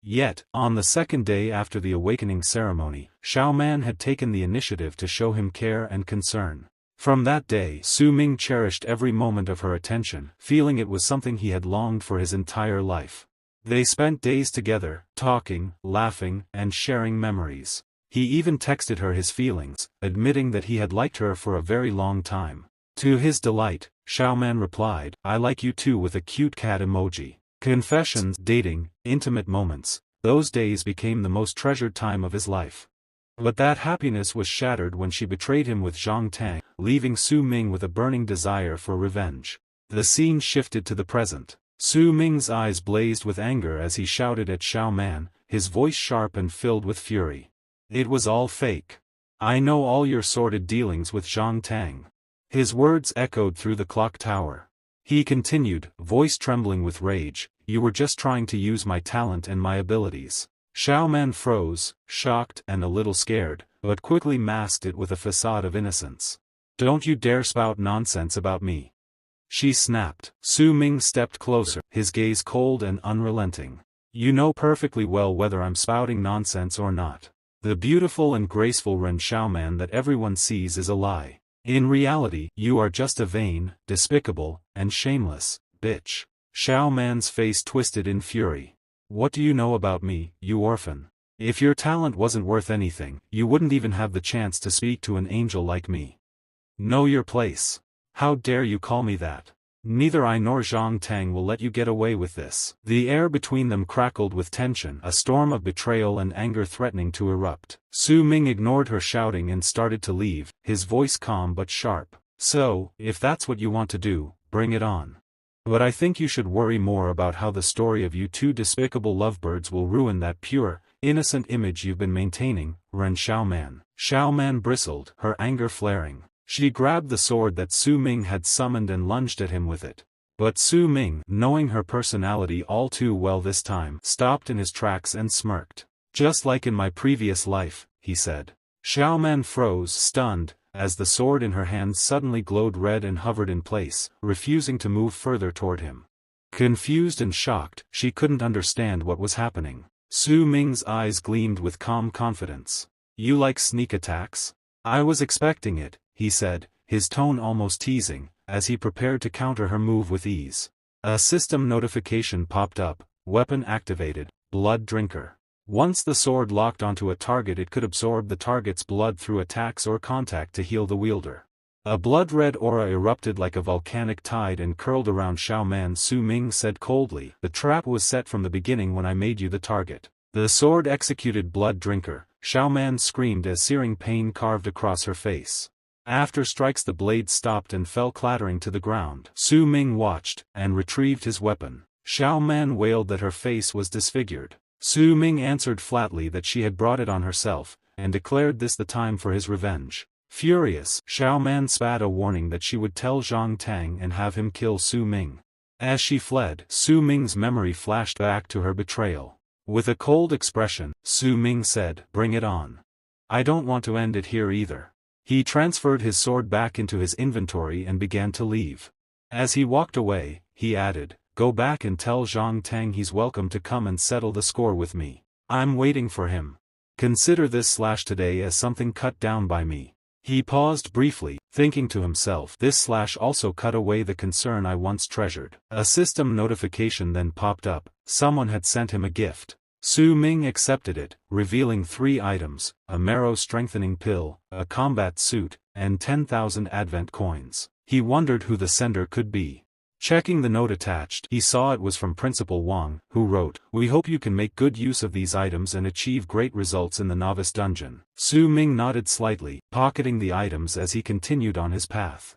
Yet, on the second day after the awakening ceremony, Xiao Man had taken the initiative to show him care and concern. From that day, Su Ming cherished every moment of her attention, feeling it was something he had longed for his entire life. They spent days together, talking, laughing, and sharing memories. He even texted her his feelings, admitting that he had liked her for a very long time. To his delight, Xiaoman replied, "I like you too," with a cute cat emoji. Confessions, dating, intimate moments, those days became the most treasured time of his life. But that happiness was shattered when she betrayed him with Zhang Tang, leaving Su Ming with a burning desire for revenge. The scene shifted to the present. Su Ming's eyes blazed with anger as he shouted at Xiaoman, his voice sharp and filled with fury. "It was all fake. I know all your sordid dealings with Zhang Tang." His words echoed through the clock tower. He continued, voice trembling with rage, "You were just trying to use my talent and my abilities." Xiaoman froze, shocked and a little scared, but quickly masked it with a facade of innocence. "Don't you dare spout nonsense about me," she snapped. Su Ming stepped closer, his gaze cold and unrelenting. "You know perfectly well whether I'm spouting nonsense or not. The beautiful and graceful Ren Xiaoman that everyone sees is a lie. In reality, you are just a vain, despicable, and shameless bitch." Xiaoman's face twisted in fury. "What do you know about me, you orphan? If your talent wasn't worth anything, you wouldn't even have the chance to speak to an angel like me. Know your place. How dare you call me that? Neither I nor Zhang Tang will let you get away with this." The air between them crackled with tension, a storm of betrayal and anger threatening to erupt. Su Ming ignored her shouting and started to leave, his voice calm but sharp. "So, if that's what you want to do, bring it on. But I think you should worry more about how the story of you two despicable lovebirds will ruin that pure, innocent image you've been maintaining, Ren Xiaoman." Xiaoman bristled, her anger flaring. She grabbed the sword that Su Ming had summoned and lunged at him with it. But Su Ming, knowing her personality all too well this time, stopped in his tracks and smirked. "Just like in my previous life," he said. Xiaoman froze, stunned, as the sword in her hand suddenly glowed red and hovered in place, refusing to move further toward him. Confused and shocked, she couldn't understand what was happening. Su Ming's eyes gleamed with calm confidence. "You like sneak attacks? I was expecting it," he said, his tone almost teasing, as he prepared to counter her move with ease. A system notification popped up, "Weapon activated, Blood Drinker." Once the sword locked onto a target, it could absorb the target's blood through attacks or contact to heal the wielder. A blood-red aura erupted like a volcanic tide and curled around Xiaoman. Su Ming said coldly, "The trap was set from the beginning when I made you the target." The sword executed Blood Drinker. Xiaoman screamed as searing pain carved across her face. After strikes, the blade stopped and fell clattering to the ground. Su Ming watched, and retrieved his weapon. Xiaoman wailed that her face was disfigured. Su Ming answered flatly that she had brought it on herself, and declared this the time for his revenge. Furious, Xiaoman spat a warning that she would tell Zhang Tang and have him kill Su Ming. As she fled, Su Ming's memory flashed back to her betrayal. With a cold expression, Su Ming said, "Bring it on. I don't want to end it here either." He transferred his sword back into his inventory and began to leave. As he walked away, he added, "Go back and tell Zhang Tang he's welcome to come and settle the score with me. I'm waiting for him. Consider this slash today as something cut down by me." He paused briefly, thinking to himself, "This slash also cut away the concern I once treasured." A system notification then popped up. Someone had sent him a gift. Su Ming accepted it, revealing 3 items, a marrow strengthening pill, a combat suit, and 10,000 advent coins. He wondered who the sender could be. Checking the note attached, he saw it was from Principal Wang, who wrote, "We hope you can make good use of these items and achieve great results in the novice dungeon." Su Ming nodded slightly, pocketing the items as he continued on his path.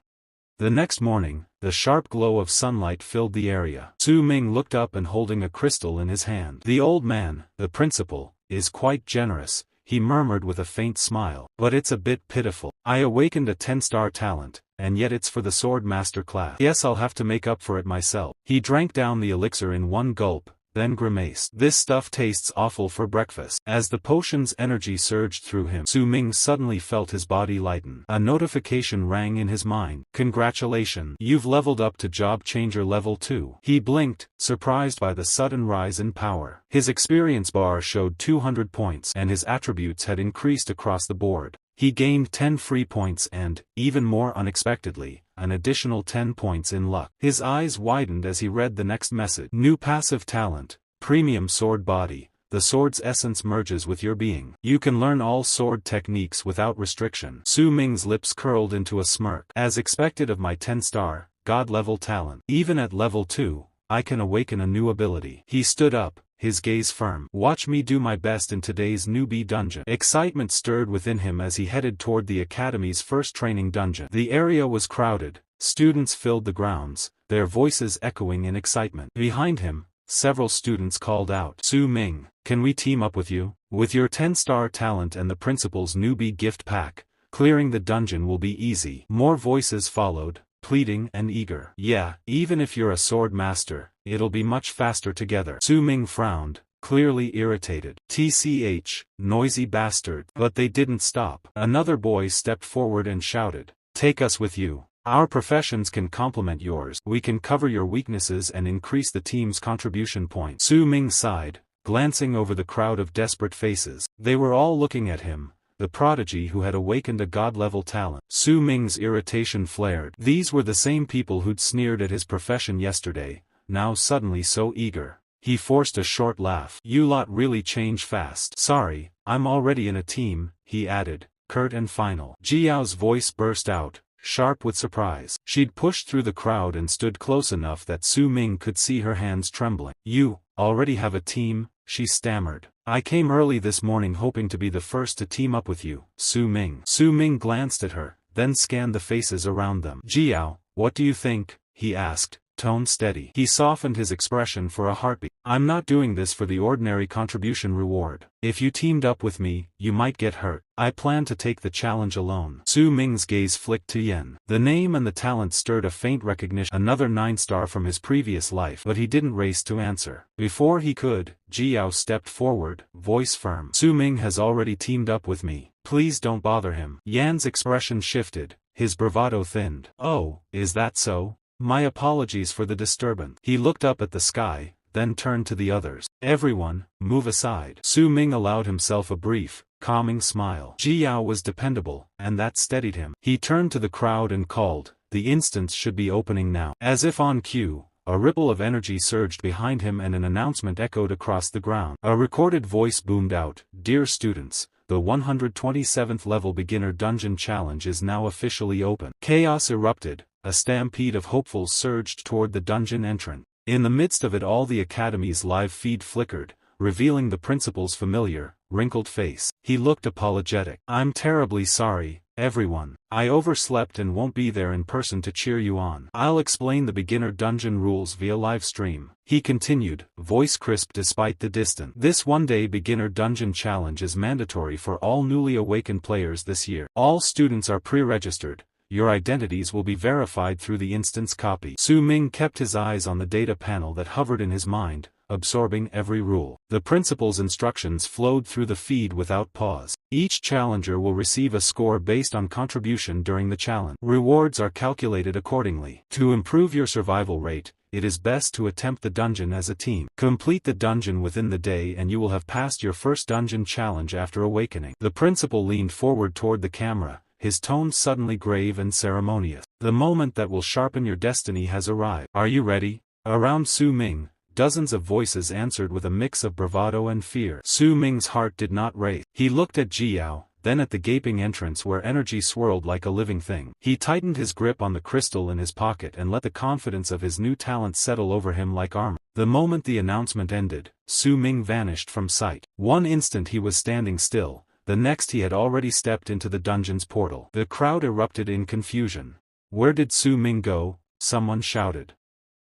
The next morning, the sharp glow of sunlight filled the area. Su Ming looked up and holding a crystal in his hand. "The old man, the principal, is quite generous," he murmured with a faint smile. "But it's a bit pitiful. I awakened a 10-star talent, and yet it's for the sword master class. Yes, I'll have to make up for it myself." He drank down the elixir in one gulp, then grimaced. "This stuff tastes awful for breakfast." As the potion's energy surged through him, Su Ming suddenly felt his body lighten. A notification rang in his mind. "Congratulations, you've leveled up to Job Changer level 2. He blinked, surprised by the sudden rise in power. His experience bar showed 200 points and his attributes had increased across the board. He gained 10 free points and, even more unexpectedly, an additional 10 points in luck. His eyes widened as he read the next message. New passive talent, Premium Sword Body. The sword's essence merges with your being. You can learn all sword techniques without restriction. Su Ming's lips curled into a smirk. As expected of my 10-star, God-level talent. Even at level 2, I can awaken a new ability. He stood up, his gaze firm. Watch me do my best in today's newbie dungeon. Excitement stirred within him as he headed toward the academy's first training dungeon. The area was crowded, students filled the grounds, their voices echoing in excitement. Behind him, several students called out, "Su Ming, can we team up with you? With your 10-star talent and the principal's newbie gift pack, clearing the dungeon will be easy." More voices followed, pleading and eager. "Yeah, even if you're a sword master, it'll be much faster together." Su Ming frowned, clearly irritated. "TCH, noisy bastard." But they didn't stop. Another boy stepped forward and shouted, "Take us with you. Our professions can complement yours. We can cover your weaknesses and increase the team's contribution points." Su Ming sighed, glancing over the crowd of desperate faces. They were all looking at him, the prodigy who had awakened a god-level talent. Su Ming's irritation flared. These were the same people who'd sneered at his profession yesterday, now suddenly so eager. He forced a short laugh. "You lot really change fast." "Sorry, I'm already in a team," he added, curt and final. Jiao's voice burst out, sharp with surprise. She'd pushed through the crowd and stood close enough that Su Ming could see her hands trembling. "You already have a team?" she stammered. "I came early this morning hoping to be the first to team up with you, Su Ming." Su Ming glanced at her, then scanned the faces around them. "Jiao, what do you think?" he asked, tone steady. He softened his expression for a heartbeat. "I'm not doing this for the ordinary contribution reward. If you teamed up with me, you might get hurt. I plan to take the challenge alone." Su Ming's gaze flicked to Yen. The name and the talent stirred a faint recognition. Another 9-star from his previous life. But he didn't race to answer. Before he could, Jiao stepped forward, voice firm. "Su Ming has already teamed up with me. Please don't bother him." Yan's expression shifted, his bravado thinned. "Oh, is that so? My apologies for the disturbance." He looked up at the sky, then turned to the others. "Everyone, move aside." Su Ming allowed himself a brief, calming smile. Jiao was dependable, and that steadied him. He turned to the crowd and called, "The instance should be opening now." As if on cue, a ripple of energy surged behind him and an announcement echoed across the ground. A recorded voice boomed out, "Dear students, the 127th level beginner dungeon challenge is now officially open." Chaos erupted. A stampede of hopefuls surged toward the dungeon entrance. In the midst of it all, the academy's live feed flickered, revealing the principal's familiar, wrinkled face. He looked apologetic. "I'm terribly sorry, everyone. I overslept and won't be there in person to cheer you on. I'll explain the beginner dungeon rules via live stream," he continued, voice crisp despite the distance. "This one-day beginner dungeon challenge is mandatory for all newly awakened players this year. All students are pre-registered. Your identities will be verified through the instance copy." Su Ming kept his eyes on the data panel that hovered in his mind, absorbing every rule. The principal's instructions flowed through the feed without pause. Each challenger will receive a score based on contribution during the challenge. Rewards are calculated accordingly. To improve your survival rate, it is best to attempt the dungeon as a team. Complete the dungeon within the day and you will have passed your first dungeon challenge after awakening. The principal leaned forward toward the camera, his tone suddenly grave and ceremonious. "The moment that will sharpen your destiny has arrived. Are you ready?" Around Su Ming, dozens of voices answered with a mix of bravado and fear. Su Ming's heart did not race. He looked at Jiao, then at the gaping entrance where energy swirled like a living thing. He tightened his grip on the crystal in his pocket and let the confidence of his new talent settle over him like armor. The moment the announcement ended, Su Ming vanished from sight. One instant he was standing still. The next he had already stepped into the dungeon's portal. The crowd erupted in confusion. "Where did Su Ming go?" someone shouted.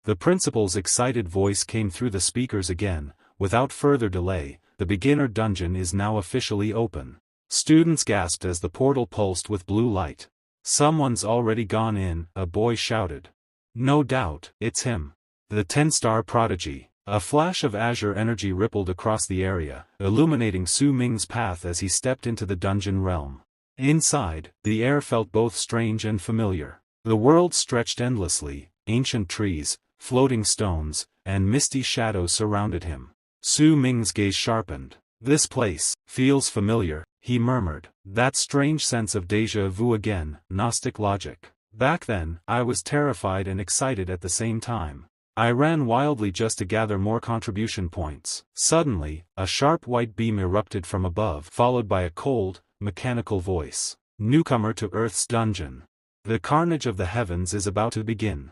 The principal's excited voice came through the speakers again. "Without further delay, the beginner dungeon is now officially open." Students gasped as the portal pulsed with blue light. "Someone's already gone in," a boy shouted. "No doubt, it's him. The 10-star prodigy." A flash of azure energy rippled across the area, illuminating Su Ming's path as he stepped into the dungeon realm. Inside, the air felt both strange and familiar. The world stretched endlessly, ancient trees, floating stones, and misty shadows surrounded him. Su Ming's gaze sharpened. "This place feels familiar," he murmured. That strange sense of déjà vu again, Gnostic logic. Back then, I was terrified and excited at the same time. I ran wildly just to gather more contribution points. Suddenly, a sharp white beam erupted from above, followed by a cold, mechanical voice. Newcomer to Earth's dungeon. The carnage of the heavens is about to begin.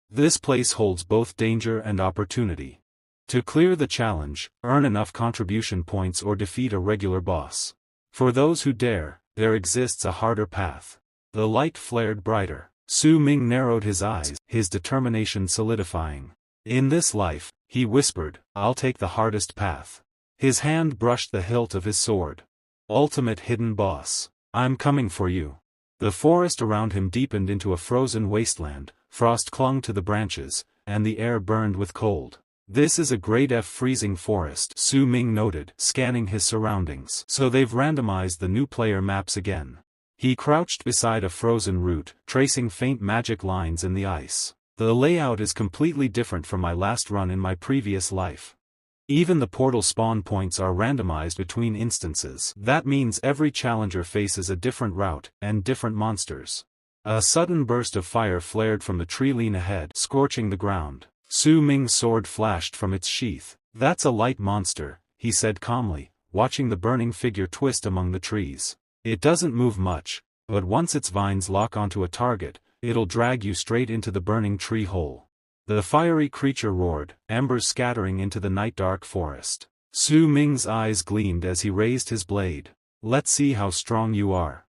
This place holds both danger and opportunity. To clear the challenge, earn enough contribution points or defeat a regular boss. For those who dare, there exists a harder path. The light flared brighter. Su Ming narrowed his eyes, his determination solidifying. In this life, he whispered, I'll take the hardest path. His hand brushed the hilt of his sword. Ultimate hidden boss. I'm coming for you. The forest around him deepened into a frozen wasteland, frost clung to the branches, and the air burned with cold. This is a grade F freezing forest, Su Ming noted, scanning his surroundings. So they've randomized the new player maps again. He crouched beside a frozen root, tracing faint magic lines in the ice. The layout is completely different from my last run in my previous life. Even the portal spawn points are randomized between instances. That means every challenger faces a different route, and different monsters. A sudden burst of fire flared from the tree line ahead, scorching the ground. Su Ming's sword flashed from its sheath. That's a light monster, he said calmly, watching the burning figure twist among the trees. It doesn't move much, but once its vines lock onto a target, it'll drag you straight into the burning tree hole. The fiery creature roared, embers scattering into the night-dark forest. Su Ming's eyes gleamed as he raised his blade. Let's see how strong you are.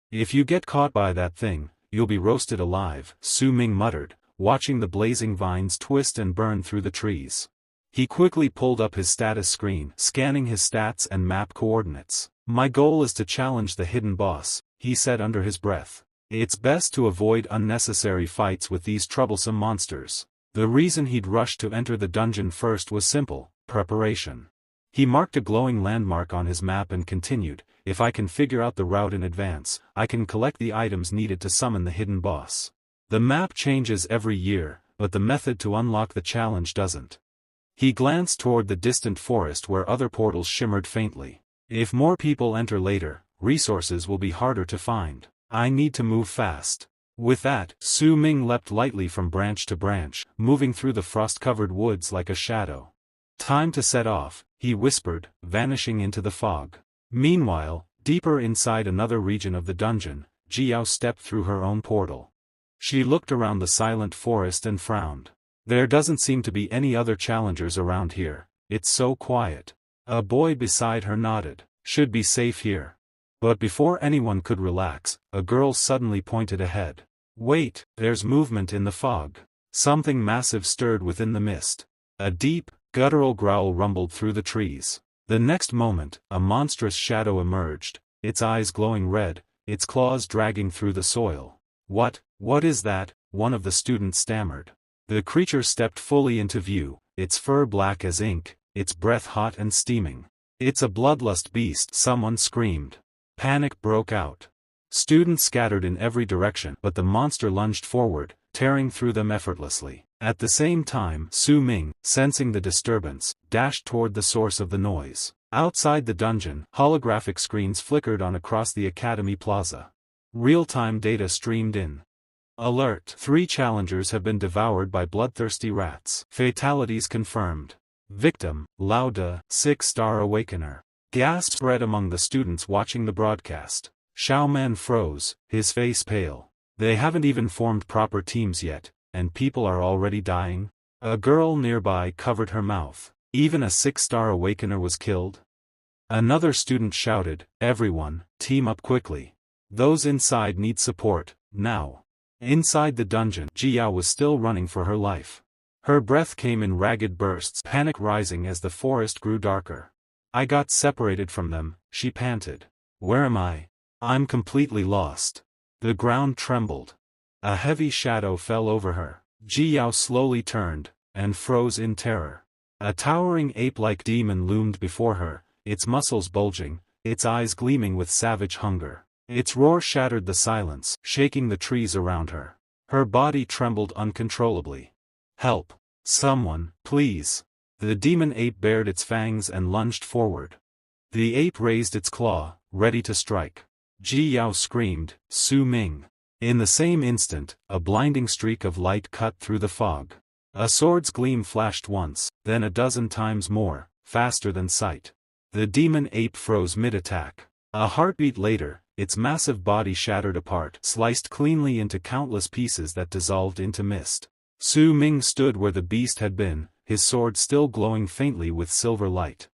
If you get caught by that thing, you'll be roasted alive, Su Ming muttered, watching the blazing vines twist and burn through the trees. He quickly pulled up his status screen, scanning his stats and map coordinates. My goal is to challenge the hidden boss, he said under his breath. It's best to avoid unnecessary fights with these troublesome monsters. The reason he'd rushed to enter the dungeon first was simple: preparation. He marked a glowing landmark on his map and continued, if I can figure out the route in advance, I can collect the items needed to summon the hidden boss. The map changes every year, but the method to unlock the challenge doesn't. He glanced toward the distant forest where other portals shimmered faintly. If more people enter later, resources will be harder to find. I need to move fast. With that, Su Ming leapt lightly from branch to branch, moving through the frost-covered woods like a shadow. Time to set off, he whispered, vanishing into the fog. Meanwhile, deeper inside another region of the dungeon, Jiao stepped through her own portal. She looked around the silent forest and frowned. There doesn't seem to be any other challengers around here, it's so quiet. A boy beside her nodded. Should be safe here. But before anyone could relax, a girl suddenly pointed ahead. Wait, there's movement in the fog. Something massive stirred within the mist. A deep, guttural growl rumbled through the trees. The next moment, a monstrous shadow emerged, its eyes glowing red, its claws dragging through the soil. What is that? One of the students stammered. The creature stepped fully into view, its fur black as ink, its breath hot and steaming. It's a bloodlust beast, someone screamed. Panic broke out. Students scattered in every direction, but the monster lunged forward, tearing through them effortlessly. At the same time, Su Ming, sensing the disturbance, dashed toward the source of the noise. Outside the dungeon, holographic screens flickered on across the Academy Plaza. Real-time data streamed in. Alert! 3 challengers have been devoured by bloodthirsty rats. Fatalities confirmed. Victim, Lauda, 6-star Awakener. Gasps spread among the students watching the broadcast. Xiaoman froze, his face pale. They haven't even formed proper teams yet, and people are already dying? A girl nearby covered her mouth. Even a 6-star Awakener was killed? Another student shouted, everyone, team up quickly. Those inside need support, now. Inside the dungeon, Jiao was still running for her life. Her breath came in ragged bursts, panic rising as the forest grew darker. I got separated from them, she panted. Where am I? I'm completely lost. The ground trembled. A heavy shadow fell over her. Jiao slowly turned, and froze in terror. A towering ape-like demon loomed before her, its muscles bulging, its eyes gleaming with savage hunger. Its roar shattered the silence, shaking the trees around her. Her body trembled uncontrollably. Help! Someone, please! The demon ape bared its fangs and lunged forward. The ape raised its claw, ready to strike. Ji Yao screamed, "Su Ming!" In the same instant, a blinding streak of light cut through the fog. A sword's gleam flashed once, then a dozen times more, faster than sight. The demon ape froze mid-attack. A heartbeat later, its massive body shattered apart, sliced cleanly into countless pieces that dissolved into mist. Su Ming stood where the beast had been, his sword still glowing faintly with silver light.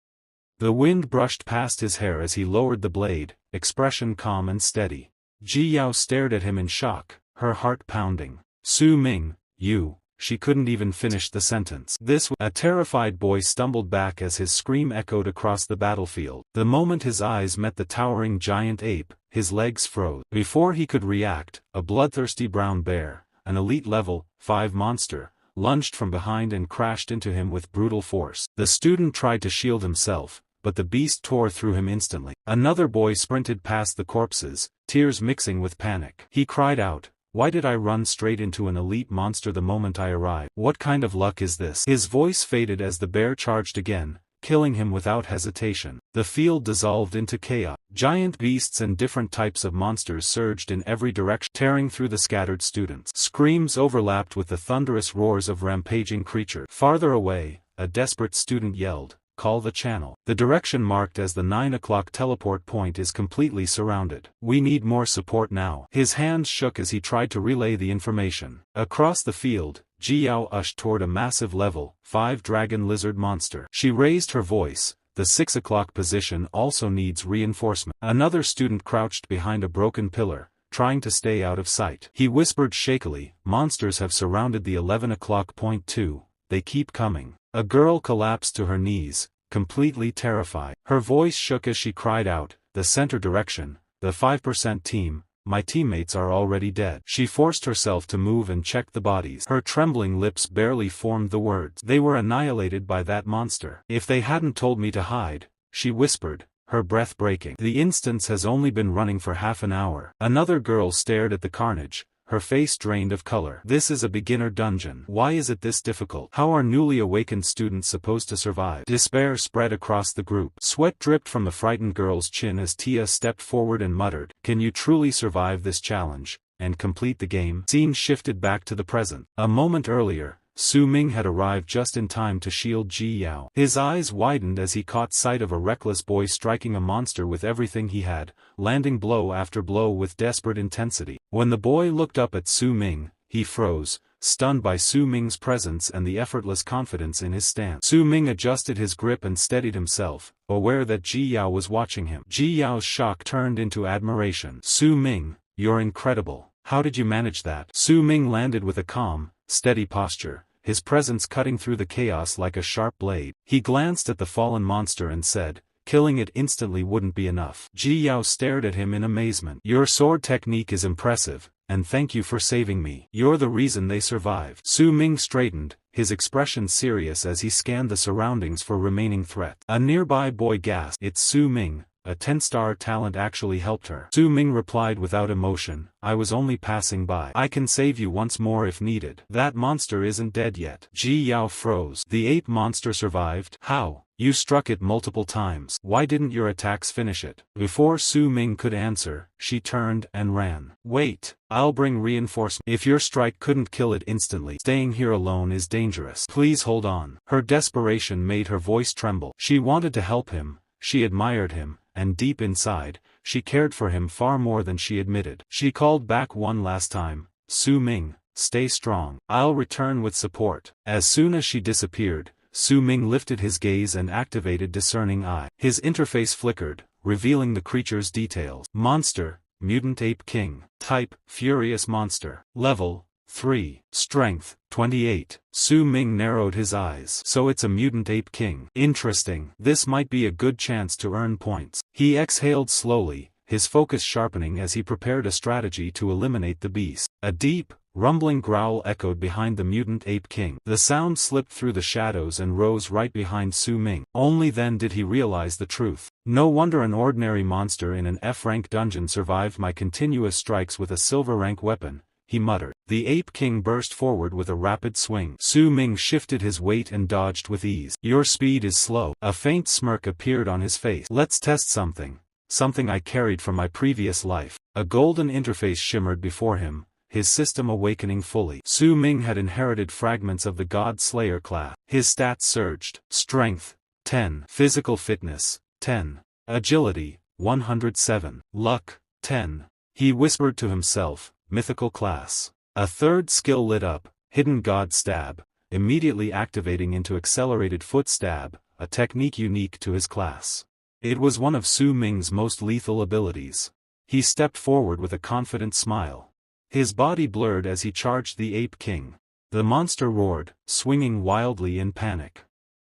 The wind brushed past his hair as he lowered the blade, expression calm and steady. Ji Yao stared at him in shock, her heart pounding. "Su Ming, you..." She couldn't even finish the sentence. A terrified boy stumbled back as his scream echoed across the battlefield. The moment his eyes met the towering giant ape, his legs froze. Before he could react, a bloodthirsty brown bear, an elite level 5 monster, lunged from behind and crashed into him with brutal force. The student tried to shield himself, but the beast tore through him instantly. Another boy sprinted past the corpses, tears mixing with panic. He cried out, "Why did I run straight into an elite monster the moment I arrived? What kind of luck is this?" His voice faded as the bear charged again, killing him without hesitation. The field dissolved into chaos. Giant beasts and different types of monsters surged in every direction, tearing through the scattered students. Screams overlapped with the thunderous roars of rampaging creatures. Farther away, a desperate student yelled, "Call the channel." The direction marked as the 9 o'clock teleport point is completely surrounded. "We need more support now." His hands shook as he tried to relay the information. Across the field, Ji Yao ushed toward a massive level 5 dragon lizard monster. She raised her voice, "The 6 o'clock position also needs reinforcement." Another student crouched behind a broken pillar, trying to stay out of sight. He whispered shakily, "Monsters have surrounded the 11 o'clock point too. They keep coming." A girl collapsed to her knees, completely terrified. Her voice shook as she cried out, "The center direction, the 5% team, my teammates are already dead." She forced herself to move and check the bodies. Her trembling lips barely formed the words. "They were annihilated by that monster." "If they hadn't told me to hide," she whispered, her breath breaking. "The instance has only been running for half an hour." Another girl stared at the carnage, her face drained of color. "This is a beginner dungeon. Why is it this difficult? How are newly awakened students supposed to survive?" Despair spread across the group. Sweat dripped from the frightened girl's chin as Tia stepped forward and muttered, "Can you truly survive this challenge, and complete the game?" Scene shifted back to the present. A moment earlier, Su Ming had arrived just in time to shield Ji Yao. His eyes widened as he caught sight of a reckless boy striking a monster with everything he had, landing blow after blow with desperate intensity. When the boy looked up at Su Ming, he froze, stunned by Su Ming's presence and the effortless confidence in his stance. Su Ming adjusted his grip and steadied himself, aware that Ji Yao was watching him. Ji Yao's shock turned into admiration. "Su Ming, you're incredible. How did you manage that?" Su Ming landed with a calm, steady posture, his presence cutting through the chaos like a sharp blade. He glanced at the fallen monster and said, "Killing it instantly wouldn't be enough." Ji Yao stared at him in amazement. "Your sword technique is impressive, and thank you for saving me. You're the reason they survived." Su Ming straightened, his expression serious as he scanned the surroundings for remaining threats. A nearby boy gasped, "It's Su Ming. A 10-star talent actually helped her." Su Ming replied without emotion, "I was only passing by. I can save you once more if needed." "That monster isn't dead yet." Ji Yao froze. "The ape monster survived? How? You struck it multiple times. Why didn't your attacks finish it?" Before Su Ming could answer, she turned and ran. "Wait, I'll bring reinforcements. If your strike couldn't kill it instantly, staying here alone is dangerous. Please hold on." Her desperation made her voice tremble. She wanted to help him, she admired him, and deep inside, she cared for him far more than she admitted. She called back one last time, "Su Ming, stay strong. I'll return with support." As soon as she disappeared, Su Ming lifted his gaze and activated Discerning Eye. His interface flickered, revealing the creature's details. Monster, Mutant Ape King. Type, Furious Monster. Level, 3. Strength, 28. Su Ming narrowed his eyes. "So it's a mutant ape king. Interesting. This might be a good chance to earn points." He exhaled slowly, his focus sharpening as he prepared a strategy to eliminate the beast. A deep, rumbling growl echoed behind the mutant ape king. The sound slipped through the shadows and rose right behind Su Ming. Only then did he realize the truth. "No wonder an ordinary monster in an F-rank dungeon survived my continuous strikes with a silver-rank weapon," he muttered. The Ape King burst forward with a rapid swing. Su Ming shifted his weight and dodged with ease. "Your speed is slow." A faint smirk appeared on his face. "Let's test something. something I carried from my previous life. A golden interface shimmered before him, his system awakening fully. Su Ming had inherited fragments of the God Slayer class. His stats surged: Strength, 10. Physical fitness, 10. Agility, 107. Luck, 10. He whispered to himself, Mythical class. A third skill lit up, Hidden God Stab, immediately activating into Accelerated Foot Stab, a technique unique to his class. It was one of Su Ming's most lethal abilities. He stepped forward with a confident smile. His body blurred as he charged the Ape King. The monster roared, swinging wildly in panic.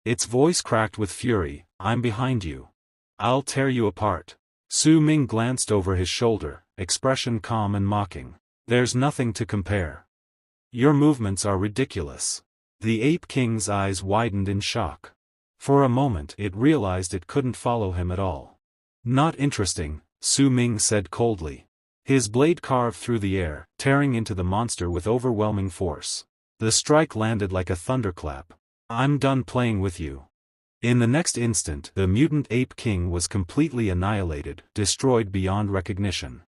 Its voice cracked with fury, I'm behind you. I'll tear you apart. Su Ming glanced over his shoulder, expression calm and mocking. There's nothing to compare. Your movements are ridiculous. The Ape King's eyes widened in shock. For a moment it realized it couldn't follow him at all. Not interesting, Su Ming said coldly. His blade carved through the air, tearing into the monster with overwhelming force. The strike landed like a thunderclap. I'm done playing with you. In the next instant, the mutant Ape King was completely annihilated, destroyed beyond recognition.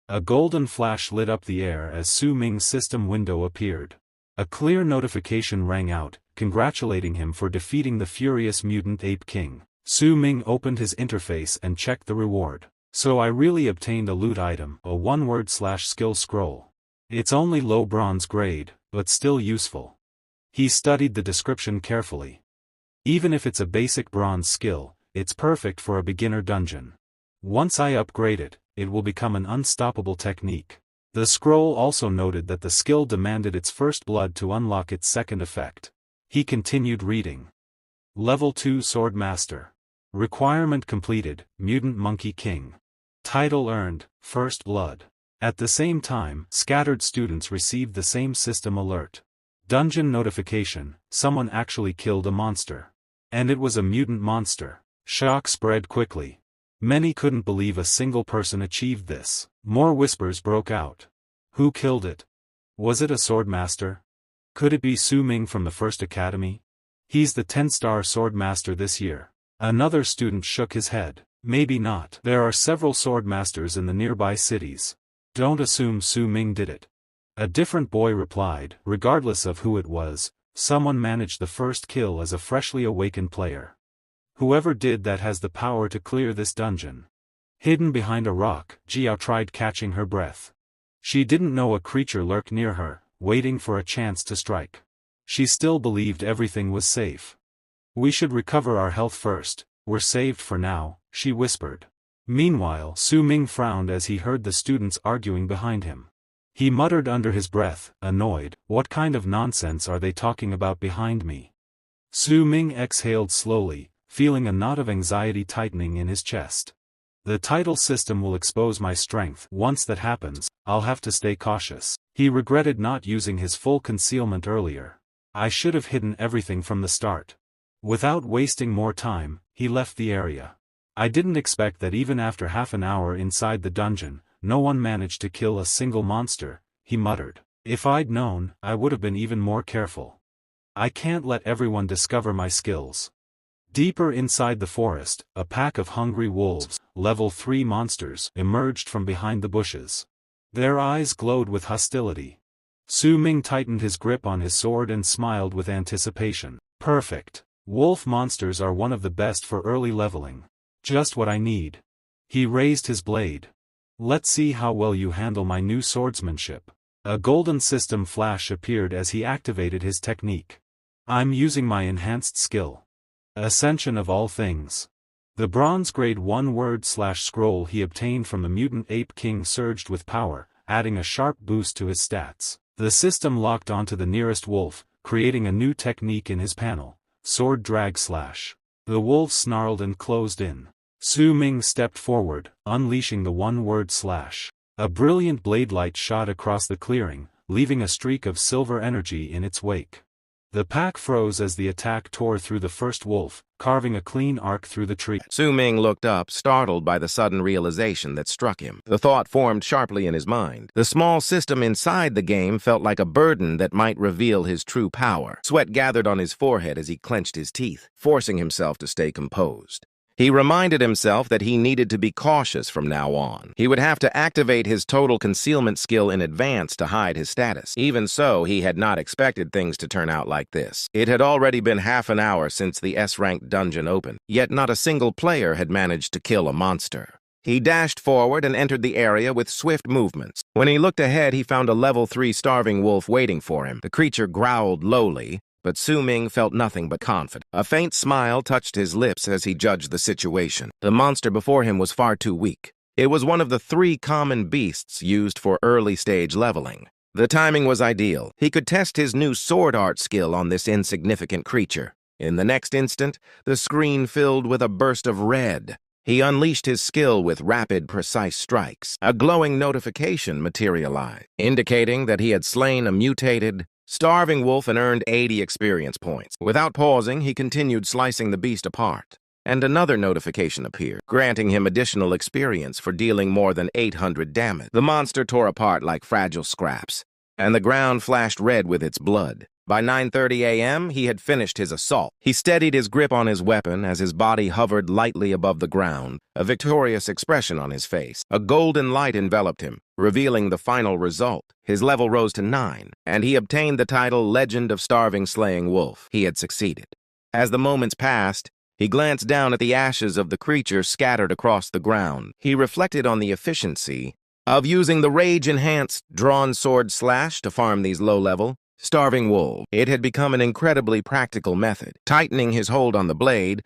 A golden flash lit up the air as Su Ming's system window appeared. A clear notification rang out, congratulating him for defeating the furious mutant Ape King. Su Ming opened his interface and checked the reward. So I really obtained a loot item, a one-word/skill scroll. It's only low bronze grade, but still useful. He studied the description carefully. Even if it's a basic bronze skill, it's perfect for a beginner dungeon. Once I upgrade it, it will become an unstoppable technique. The scroll also noted that the skill demanded its first blood to unlock its second effect. He continued reading. Level 2 Sword Master. Requirement completed, Mutant Monkey King. Title earned, First Blood. At the same time, scattered students received the same system alert. Dungeon notification, someone actually killed a monster. And it was a mutant monster. Shock spread quickly. Many couldn't believe a single person achieved this. More whispers broke out. Who killed it? Was it a sword master? Could it be Su Ming from the First Academy? He's the 10-star sword master this year. Another student shook his head. Maybe not. There are several sword masters in the nearby cities. Don't assume Su Ming did it. A different boy replied, regardless of who it was, someone managed the first kill as a freshly awakened player. Whoever did that has the power to clear this dungeon. Hidden behind a rock, Jiao tried catching her breath. She didn't know a creature lurked near her, waiting for a chance to strike. She still believed everything was safe. We should recover our health first, we're saved for now, she whispered. Meanwhile, Su Ming frowned as he heard the students arguing behind him. He muttered under his breath, annoyed, what kind of nonsense are they talking about behind me? Su Ming exhaled slowly, feeling a knot of anxiety tightening in his chest. The title system will expose my strength. Once that happens, I'll have to stay cautious. He regretted not using his full concealment earlier. I should have hidden everything from the start. Without wasting more time, he left the area. I didn't expect that even after half an hour inside the dungeon, no one managed to kill a single monster, he muttered. If I'd known, I would have been even more careful. I can't let everyone discover my skills. Deeper inside the forest, a pack of hungry wolves, level 3 monsters, emerged from behind the bushes. Their eyes glowed with hostility. Su Ming tightened his grip on his sword and smiled with anticipation. Perfect. Wolf monsters are one of the best for early leveling. Just what I need. He raised his blade. Let's see how well you handle my new swordsmanship. A golden system flash appeared as he activated his technique. I'm using my enhanced skill. Ascension of all things. The bronze grade one-word/scroll he obtained from the mutant Ape King surged with power, adding a sharp boost to his stats. The system locked onto the nearest wolf, creating a new technique in his panel. Sword drag slash. The wolf snarled and closed in. Su Ming stepped forward, unleashing the one-word slash. A brilliant blade light shot across the clearing, leaving a streak of silver energy in its wake. The pack froze as the attack tore through the first wolf, carving a clean arc through the tree. Su Ming looked up, startled by the sudden realization that struck him. The thought formed sharply in his mind. The small system inside the game felt like a burden that might reveal his true power. Sweat gathered on his forehead as he clenched his teeth, forcing himself to stay composed. He reminded himself that he needed to be cautious from now on. He would have to activate his total concealment skill in advance to hide his status. Even so, he had not expected things to turn out like this. It had already been half an hour since the S-ranked dungeon opened, yet not a single player had managed to kill a monster. He dashed forward and entered the area with swift movements. When he looked ahead, he found a level 3 starving wolf waiting for him. The creature growled lowly, but Su Ming felt nothing but confidence. A faint smile touched his lips as he judged the situation. The monster before him was far too weak. It was one of the 3 common beasts used for early-stage leveling. The timing was ideal. He could test his new sword art skill on this insignificant creature. In the next instant, the screen filled with a burst of red. He unleashed his skill with rapid, precise strikes. A glowing notification materialized, indicating that he had slain a mutated, starving wolf and earned 80 experience points. Without pausing, he continued slicing the beast apart. And another notification appeared, granting him additional experience for dealing more than 800 damage. The monster tore apart like fragile scraps, and the ground flashed red with its blood. By 9:30 a.m., he had finished his assault. He steadied his grip on his weapon as his body hovered lightly above the ground, a victorious expression on his face. A golden light enveloped him, revealing the final result. His level rose to 9, and he obtained the title Legend of Starving Slaying Wolf. He had succeeded. As the moments passed, he glanced down at the ashes of the creature scattered across the ground. He reflected on the efficiency of using the rage-enhanced drawn sword slash to farm these low-level, starving wolves. It had become an incredibly practical method. Tightening his hold on the blade,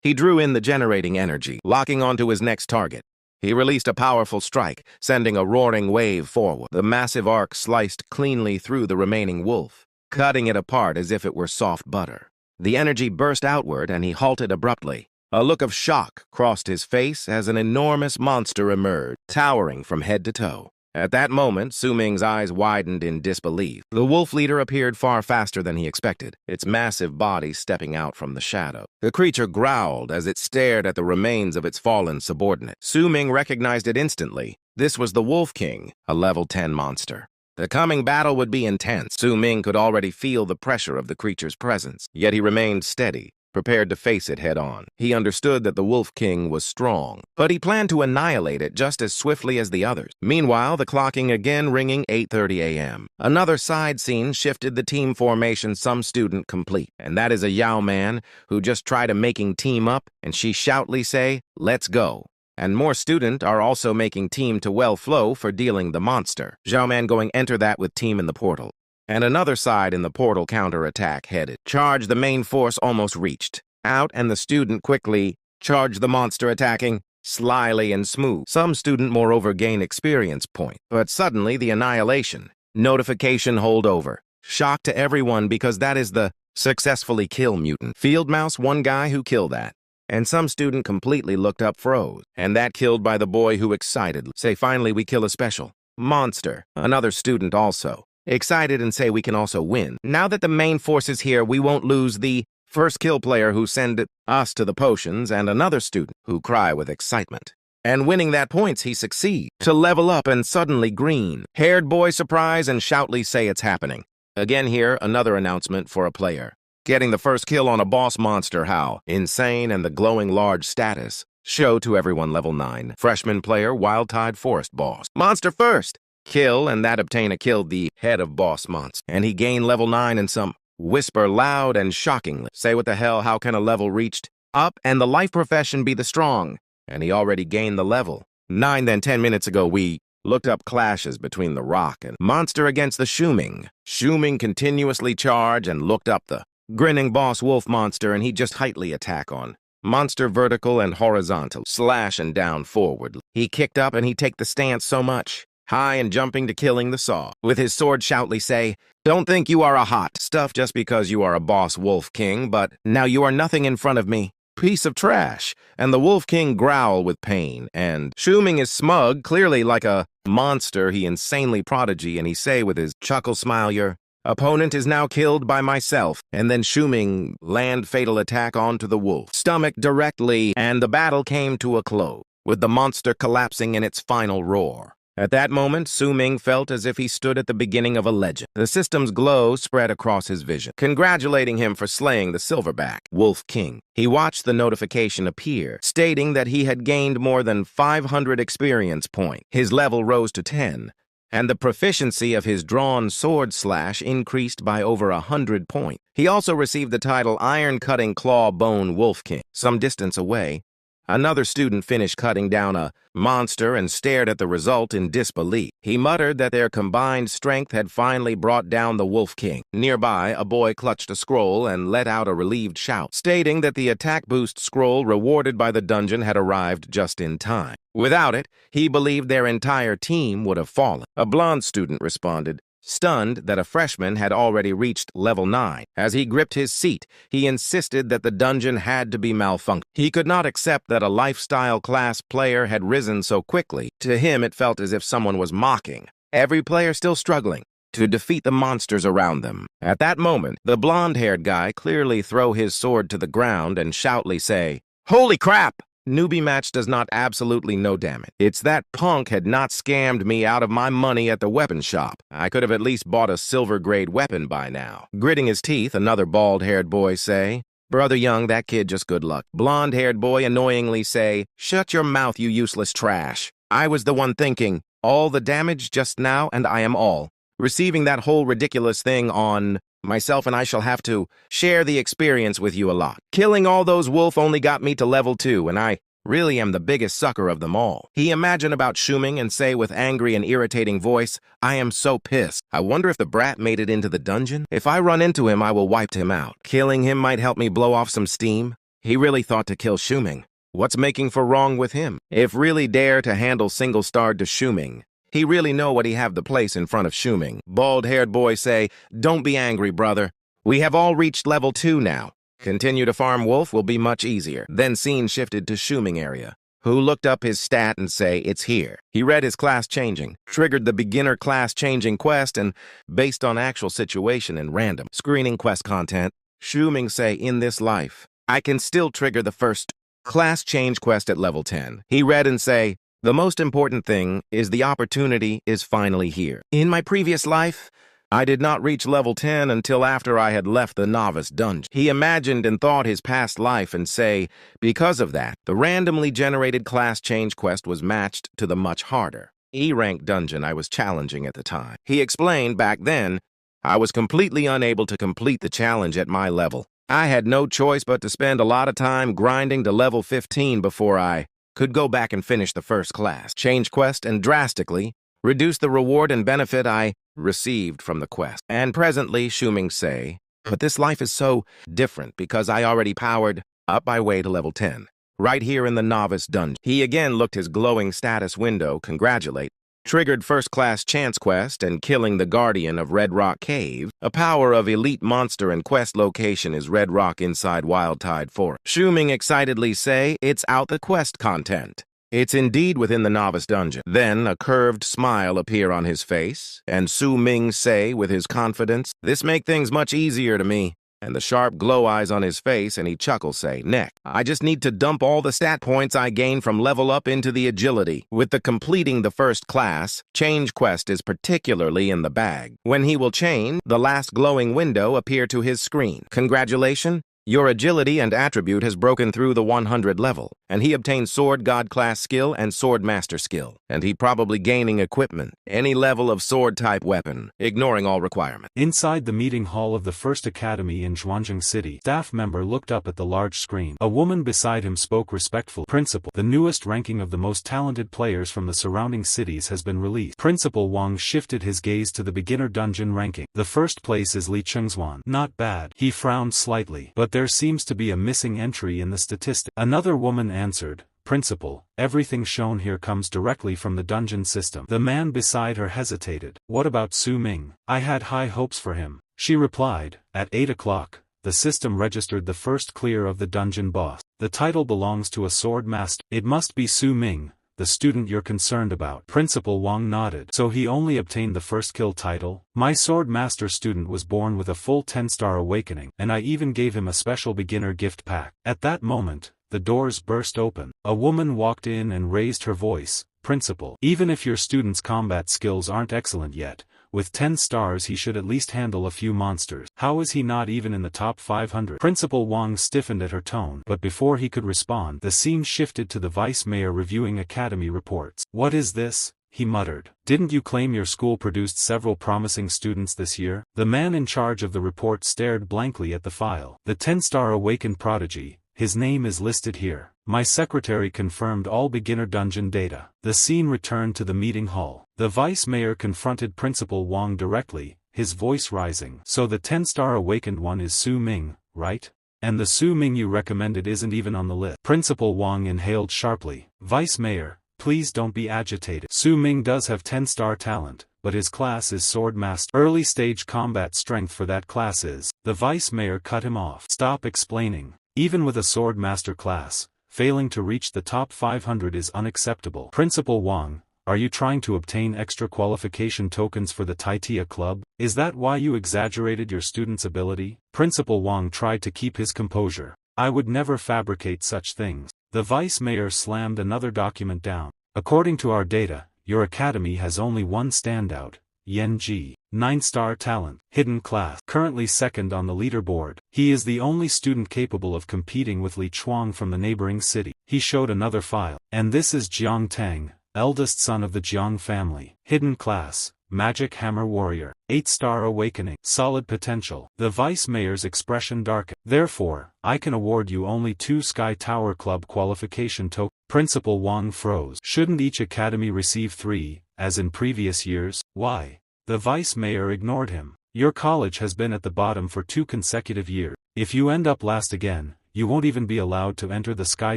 he drew in the generating energy, locking onto his next target. He released a powerful strike, sending a roaring wave forward. The massive arc sliced cleanly through the remaining wolf, cutting it apart as if it were soft butter. The energy burst outward, and he halted abruptly. A look of shock crossed his face as an enormous monster emerged, towering from head to toe. At that moment, Su Ming's eyes widened in disbelief. The wolf leader appeared far faster than he expected, its massive body stepping out from the shadow. The creature growled as it stared at the remains of its fallen subordinate. Su Ming recognized it instantly. This was the Wolf King, a level 10 monster. The coming battle would be intense. Su Ming could already feel the pressure of the creature's presence, yet he remained steady, prepared to face it head-on. He understood that the Wolf King was strong, but he planned to annihilate it just as swiftly as the others. Meanwhile, the clocking again ringing 8:30 a.m. Another side scene shifted the team formation some student complete, and that is a Yao man who just tried to making team up, and she shoutly say, "Let's go." And more student are also making team to well flow for dealing the monster. Zhao Man going enter that with team in the portal. And another side in the portal counterattack headed. Charge the main force almost reached. Out and the student quickly charge the monster attacking, slyly and smooth. Some student moreover gain experience point. But suddenly the annihilation. Notification hold over. Shock to everyone because that is the successfully kill mutant. Field Mouse one guy who killed that. And some student completely looked up froze. And that killed by the boy who excitedly say finally we kill a special. Monster. Another student also. Excited and say we can also win. Now that the main force is here, we won't lose the first kill player who send us to the potions and another student who cry with excitement. And winning that points, he succeed to level up and suddenly green. Haired boy surprise and shoutly say it's happening. Again here, another announcement for a player. Getting the first kill on a boss monster, how insane and the glowing large status. Show to everyone level 9. Freshman player, Wild Tide Forest boss. Monster first. Kill, and that obtain a kill the head of boss monster. And he gained level 9 and some whisper loud and shockingly. Say what the hell, how can a level reached up and the life profession be the strong? And he already gained the level 9. Then 10 minutes ago we looked up clashes between the rock and monster against the Shuming. Shuming continuously charge and looked up the grinning boss wolf monster and he just heightly attack on. Monster vertical and horizontal, slash and down forward. He kicked up and he take the stance so much. High and jumping to killing the saw. With his sword shoutly say, "Don't think you are a hot stuff just because you are a boss Wolf King, but now you are nothing in front of me. Piece of trash." And the Wolf King growl with pain, and Shuming is smug, clearly like a monster he insanely prodigy, and he say with his chuckle smile, "Your opponent is now killed by myself." And then Shuming land fatal attack onto the wolf. Stomach directly, and the battle came to a close, with the monster collapsing in its final roar. At that moment, Su Ming felt as if he stood at the beginning of a legend. The system's glow spread across his vision, congratulating him for slaying the Silverback Wolf King. He watched the notification appear, stating that he had gained more than 500 experience points. His level rose to 10, and the proficiency of his drawn sword slash increased by over 100 points. He also received the title Iron Cutting Claw Bone Wolf King. Some distance away, another student finished cutting down a monster and stared at the result in disbelief. He muttered that their combined strength had finally brought down the Wolf King. Nearby, a boy clutched a scroll and let out a relieved shout, stating that the attack boost scroll rewarded by the dungeon had arrived just in time. Without it, he believed their entire team would have fallen. A blonde student responded, stunned that a freshman had already reached level 9. As he gripped his seat, he insisted that the dungeon had to be malfunctioned. He could not accept that a lifestyle class player had risen so quickly. To him, it felt as if someone was mocking. Every player still struggling to defeat the monsters around them. At that moment, the blonde-haired guy clearly throw his sword to the ground and shoutly say, "Holy crap! Newbie match does not absolutely no damage. It's that punk had not scammed me out of my money at the weapon shop. I could have at least bought a silver-grade weapon by now." Gritting his teeth, another bald-haired boy say, "Brother Young, that kid just good luck." Blonde-haired boy annoyingly say, "Shut your mouth, you useless trash. I was the one thinking, all the damage just now and I am all. Receiving that whole ridiculous thing on myself, and I shall have to share the experience with you a lot. Killing all those wolf only got me to level 2, and I really am the biggest sucker of them all." He imagined about Su Ming and say with angry and irritating voice, "I am so pissed. I wonder if the brat made it into the dungeon? If I run into him, I will wipe him out. Killing him might help me blow off some steam." He really thought to kill Su Ming. What's making for wrong with him? If really dare to handle single-starred to Su Ming, he really know what he have the place in front of Su Ming. Bald-haired boy say, "Don't be angry, brother. We have all reached level 2 now. Continue to farm wolf will be much easier." Then scene shifted to Su Ming area, who looked up his stat and say, "It's here." He read his class changing, triggered the beginner class changing quest, and based on actual situation and random screening quest content, Su Ming say, "In this life, I can still trigger the first class change quest at level 10. He read and say, "The most important thing is the opportunity is finally here. In my previous life, I did not reach level 10 until after I had left the novice dungeon." He imagined and thought his past life and say, because of that, the randomly generated class change quest was matched to the much harder E-rank dungeon I was challenging at the time. He explained back then, I was completely unable to complete the challenge at my level. I had no choice but to spend a lot of time grinding to level 15 before I could go back and finish the first class change quest and drastically reduce the reward and benefit I received from the quest. And presently, Su Ming say, "But this life is so different because I already powered up my way to level 10, right here in the novice dungeon." He again looked his glowing status window, congratulate, triggered first-class chance quest and killing the guardian of Red Rock Cave. A power of elite monster and quest location is Red Rock inside Wild Tide Forest. Su Ming excitedly say, "It's out the quest content. It's indeed within the novice dungeon." Then a curved smile appear on his face, and Su Ming say with his confidence, "This make things much easier to me." And the sharp glow eyes on his face, and he chuckles say, "Neck, I just need to dump all the stat points I gained from level up into the agility." With the completing the first class, change quest is particularly in the bag. When he will change, the last glowing window appear to his screen. Congratulations, your agility and attribute has broken through the 100 level, and he obtained Sword God class skill and Sword Master skill, and he probably gaining equipment, any level of sword type weapon, ignoring all requirements. Inside the meeting hall of the First Academy in Zhuanzheng City, staff member looked up at the large screen. A woman beside him spoke respectfully. "Principal, the newest ranking of the most talented players from the surrounding cities has been released." Principal Wang shifted his gaze to the beginner dungeon ranking. "The first place is Li Chengzuan. Not bad." He frowned slightly. "But there seems to be a missing entry in the statistic." Another woman answered, "Principal, everything shown here comes directly from the dungeon system." The man beside her hesitated. "What about Su Ming? I had high hopes for him." She replied, "At 8 o'clock, the system registered the first clear of the dungeon boss. The title belongs to a sword master. It must be Su Ming, the student you're concerned about." Principal Wang nodded. "So he only obtained the first kill title? My sword master student was born with a full 10-star awakening, and I even gave him a special beginner gift pack." At that moment, the doors burst open. A woman walked in and raised her voice, Principal. Even if your student's combat skills aren't excellent yet, with 10 stars he should at least handle a few monsters. How is he not even in the top 500? Principal Wang stiffened at her tone, but before he could respond, the scene shifted to the vice mayor reviewing academy reports. What is this? He muttered. Didn't you claim your school produced several promising students this year? The man in charge of the report stared blankly at the file. The 10-star awakened prodigy, his name is listed here. My secretary confirmed all beginner dungeon data. The scene returned to the meeting hall. The vice mayor confronted Principal Wang directly, his voice rising. So the 10-star awakened one is Su Ming, right? And the Su Ming you recommended isn't even on the list. Principal Wang inhaled sharply. Vice mayor, please don't be agitated. Su Ming does have 10-star talent, but his class is Sword Master. Early stage combat strength for that class is. The vice mayor cut him off. Stop explaining. Even with a Sword Master class, failing to reach the top 500 is unacceptable. Principal Wang, are you trying to obtain extra qualification tokens for the Taitia Club? Is that why you exaggerated your student's ability? Principal Wang tried to keep his composure. I would never fabricate such things. The vice mayor slammed another document down. According to our data, your academy has only one standout, Yen Ji. 9-star talent, hidden class, currently second on the leaderboard. He is the only student capable of competing with Li Chuang from the neighboring city. He showed another file. And this is Jiang Tang, eldest son of the Jiang family. Hidden class, Magic Hammer Warrior. 8-star awakening, solid potential. The vice mayor's expression darkened. Therefore, I can award you only 2 Sky Tower Club qualification tokens. Principal Wang froze. Shouldn't each academy receive 3, as in previous years? Why? The vice mayor ignored him. Your college has been at the bottom for 2 consecutive years. If you end up last again, you won't even be allowed to enter the Sky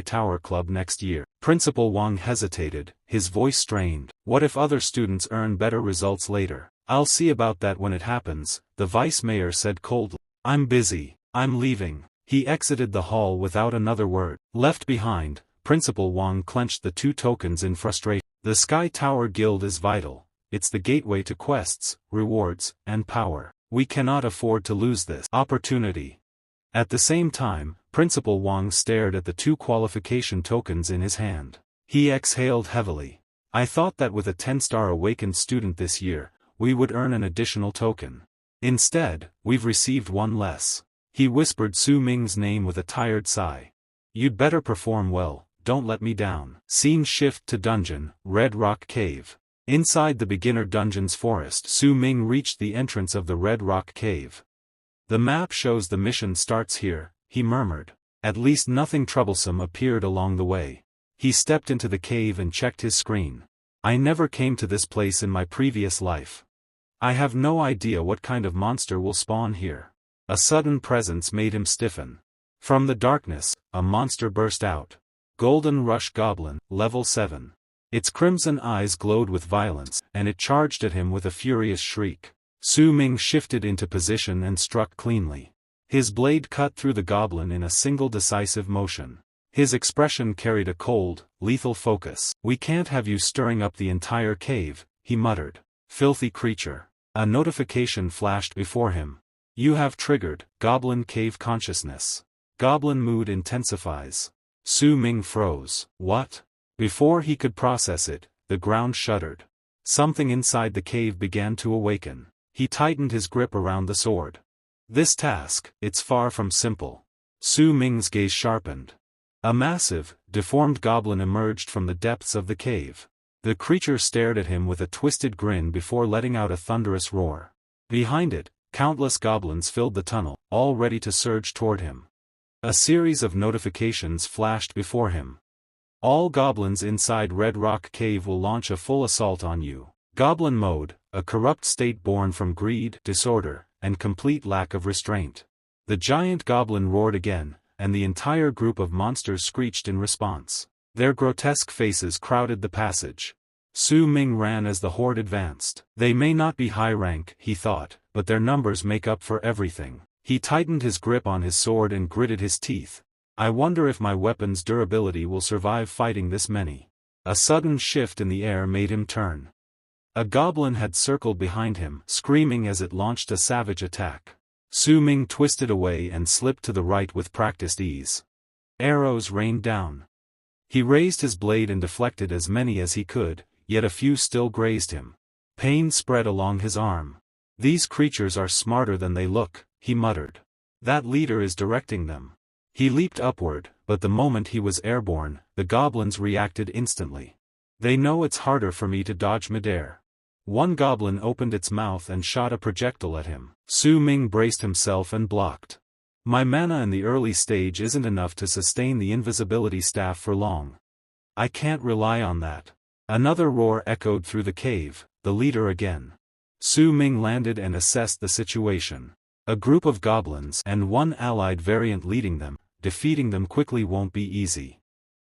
Tower Club next year. Principal Wang hesitated, his voice strained. What if other students earn better results later? I'll see about that when it happens, the vice mayor said coldly. I'm busy. I'm leaving. He exited the hall without another word. Left behind, Principal Wang clenched the 2 tokens in frustration. The Sky Tower Guild is vital. It's the gateway to quests, rewards, and power. We cannot afford to lose this opportunity. At the same time, Principal Wang stared at the 2 qualification tokens in his hand. He exhaled heavily. I thought that with a 10-star awakened student this year, we would earn an additional token. Instead, we've received 1 less. He whispered Su Ming's name with a tired sigh. You'd better perform well, don't let me down. Scene shift to dungeon, Red Rock Cave. Inside the beginner dungeon's forest, Su Ming reached the entrance of the Red Rock Cave. The map shows the mission starts here, he murmured. At least nothing troublesome appeared along the way. He stepped into the cave and checked his screen. I never came to this place in my previous life. I have no idea what kind of monster will spawn here. A sudden presence made him stiffen. From the darkness, a monster burst out. Golden Rush Goblin, level 7. Its crimson eyes glowed with violence, and it charged at him with a furious shriek. Su Ming shifted into position and struck cleanly. His blade cut through the goblin in a single decisive motion. His expression carried a cold, lethal focus. We can't have you stirring up the entire cave, he muttered. Filthy creature. A notification flashed before him. You have triggered Goblin Cave Consciousness. Goblin mood intensifies. Su Ming froze. What? Before he could process it, the ground shuddered. Something inside the cave began to awaken. He tightened his grip around the sword. This task, it's far from simple. Su Ming's gaze sharpened. A massive, deformed goblin emerged from the depths of the cave. The creature stared at him with a twisted grin before letting out a thunderous roar. Behind it, countless goblins filled the tunnel, all ready to surge toward him. A series of notifications flashed before him. All goblins inside Red Rock Cave will launch a full assault on you. Goblin mode, a corrupt state born from greed, disorder, and complete lack of restraint. The giant goblin roared again, and the entire group of monsters screeched in response. Their grotesque faces crowded the passage. Su Ming ran as the horde advanced. They may not be high rank, he thought, but their numbers make up for everything. He tightened his grip on his sword and gritted his teeth. I wonder if my weapon's durability will survive fighting this many. A sudden shift in the air made him turn. A goblin had circled behind him, screaming as it launched a savage attack. Su Ming twisted away and slipped to the right with practiced ease. Arrows rained down. He raised his blade and deflected as many as he could, yet a few still grazed him. Pain spread along his arm. These creatures are smarter than they look, he muttered. That leader is directing them. He leaped upward, but the moment he was airborne, the goblins reacted instantly. They know it's harder for me to dodge midair. One goblin opened its mouth and shot a projectile at him. Su Ming braced himself and blocked. My mana in the early stage isn't enough to sustain the invisibility staff for long. I can't rely on that. Another roar echoed through the cave, the leader again. Su Ming landed and assessed the situation. A group of goblins and one allied variant leading them, defeating them quickly won't be easy.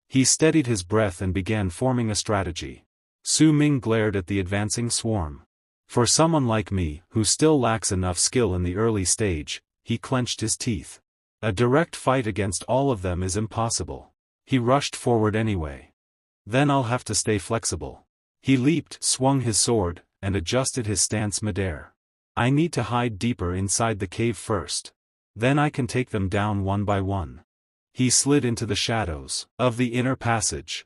He steadied his breath and began forming a strategy. Su Ming glared at the advancing swarm. For someone like me, who still lacks enough skill in the early stage, he clenched his teeth. A direct fight against all of them is impossible. He rushed forward anyway. Then I'll have to stay flexible. He leaped, swung his sword, and adjusted his stance midair. I need to hide deeper inside the cave first. Then I can take them down one by one. He slid into the shadows of the inner passage.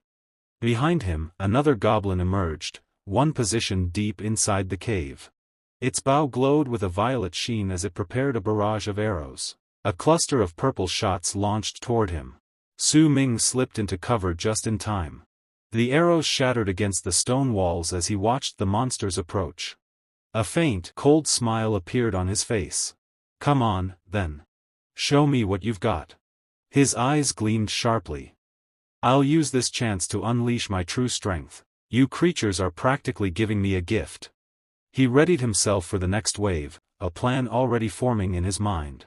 Behind him, another goblin emerged, one positioned deep inside the cave. Its bow glowed with a violet sheen as it prepared a barrage of arrows. A cluster of purple shots launched toward him. Su Ming slipped into cover just in time. The arrows shattered against the stone walls as he watched the monsters approach. A faint, cold smile appeared on his face. Come on, then. Show me what you've got. His eyes gleamed sharply. I'll use this chance to unleash my true strength. You creatures are practically giving me a gift. He readied himself for the next wave, a plan already forming in his mind.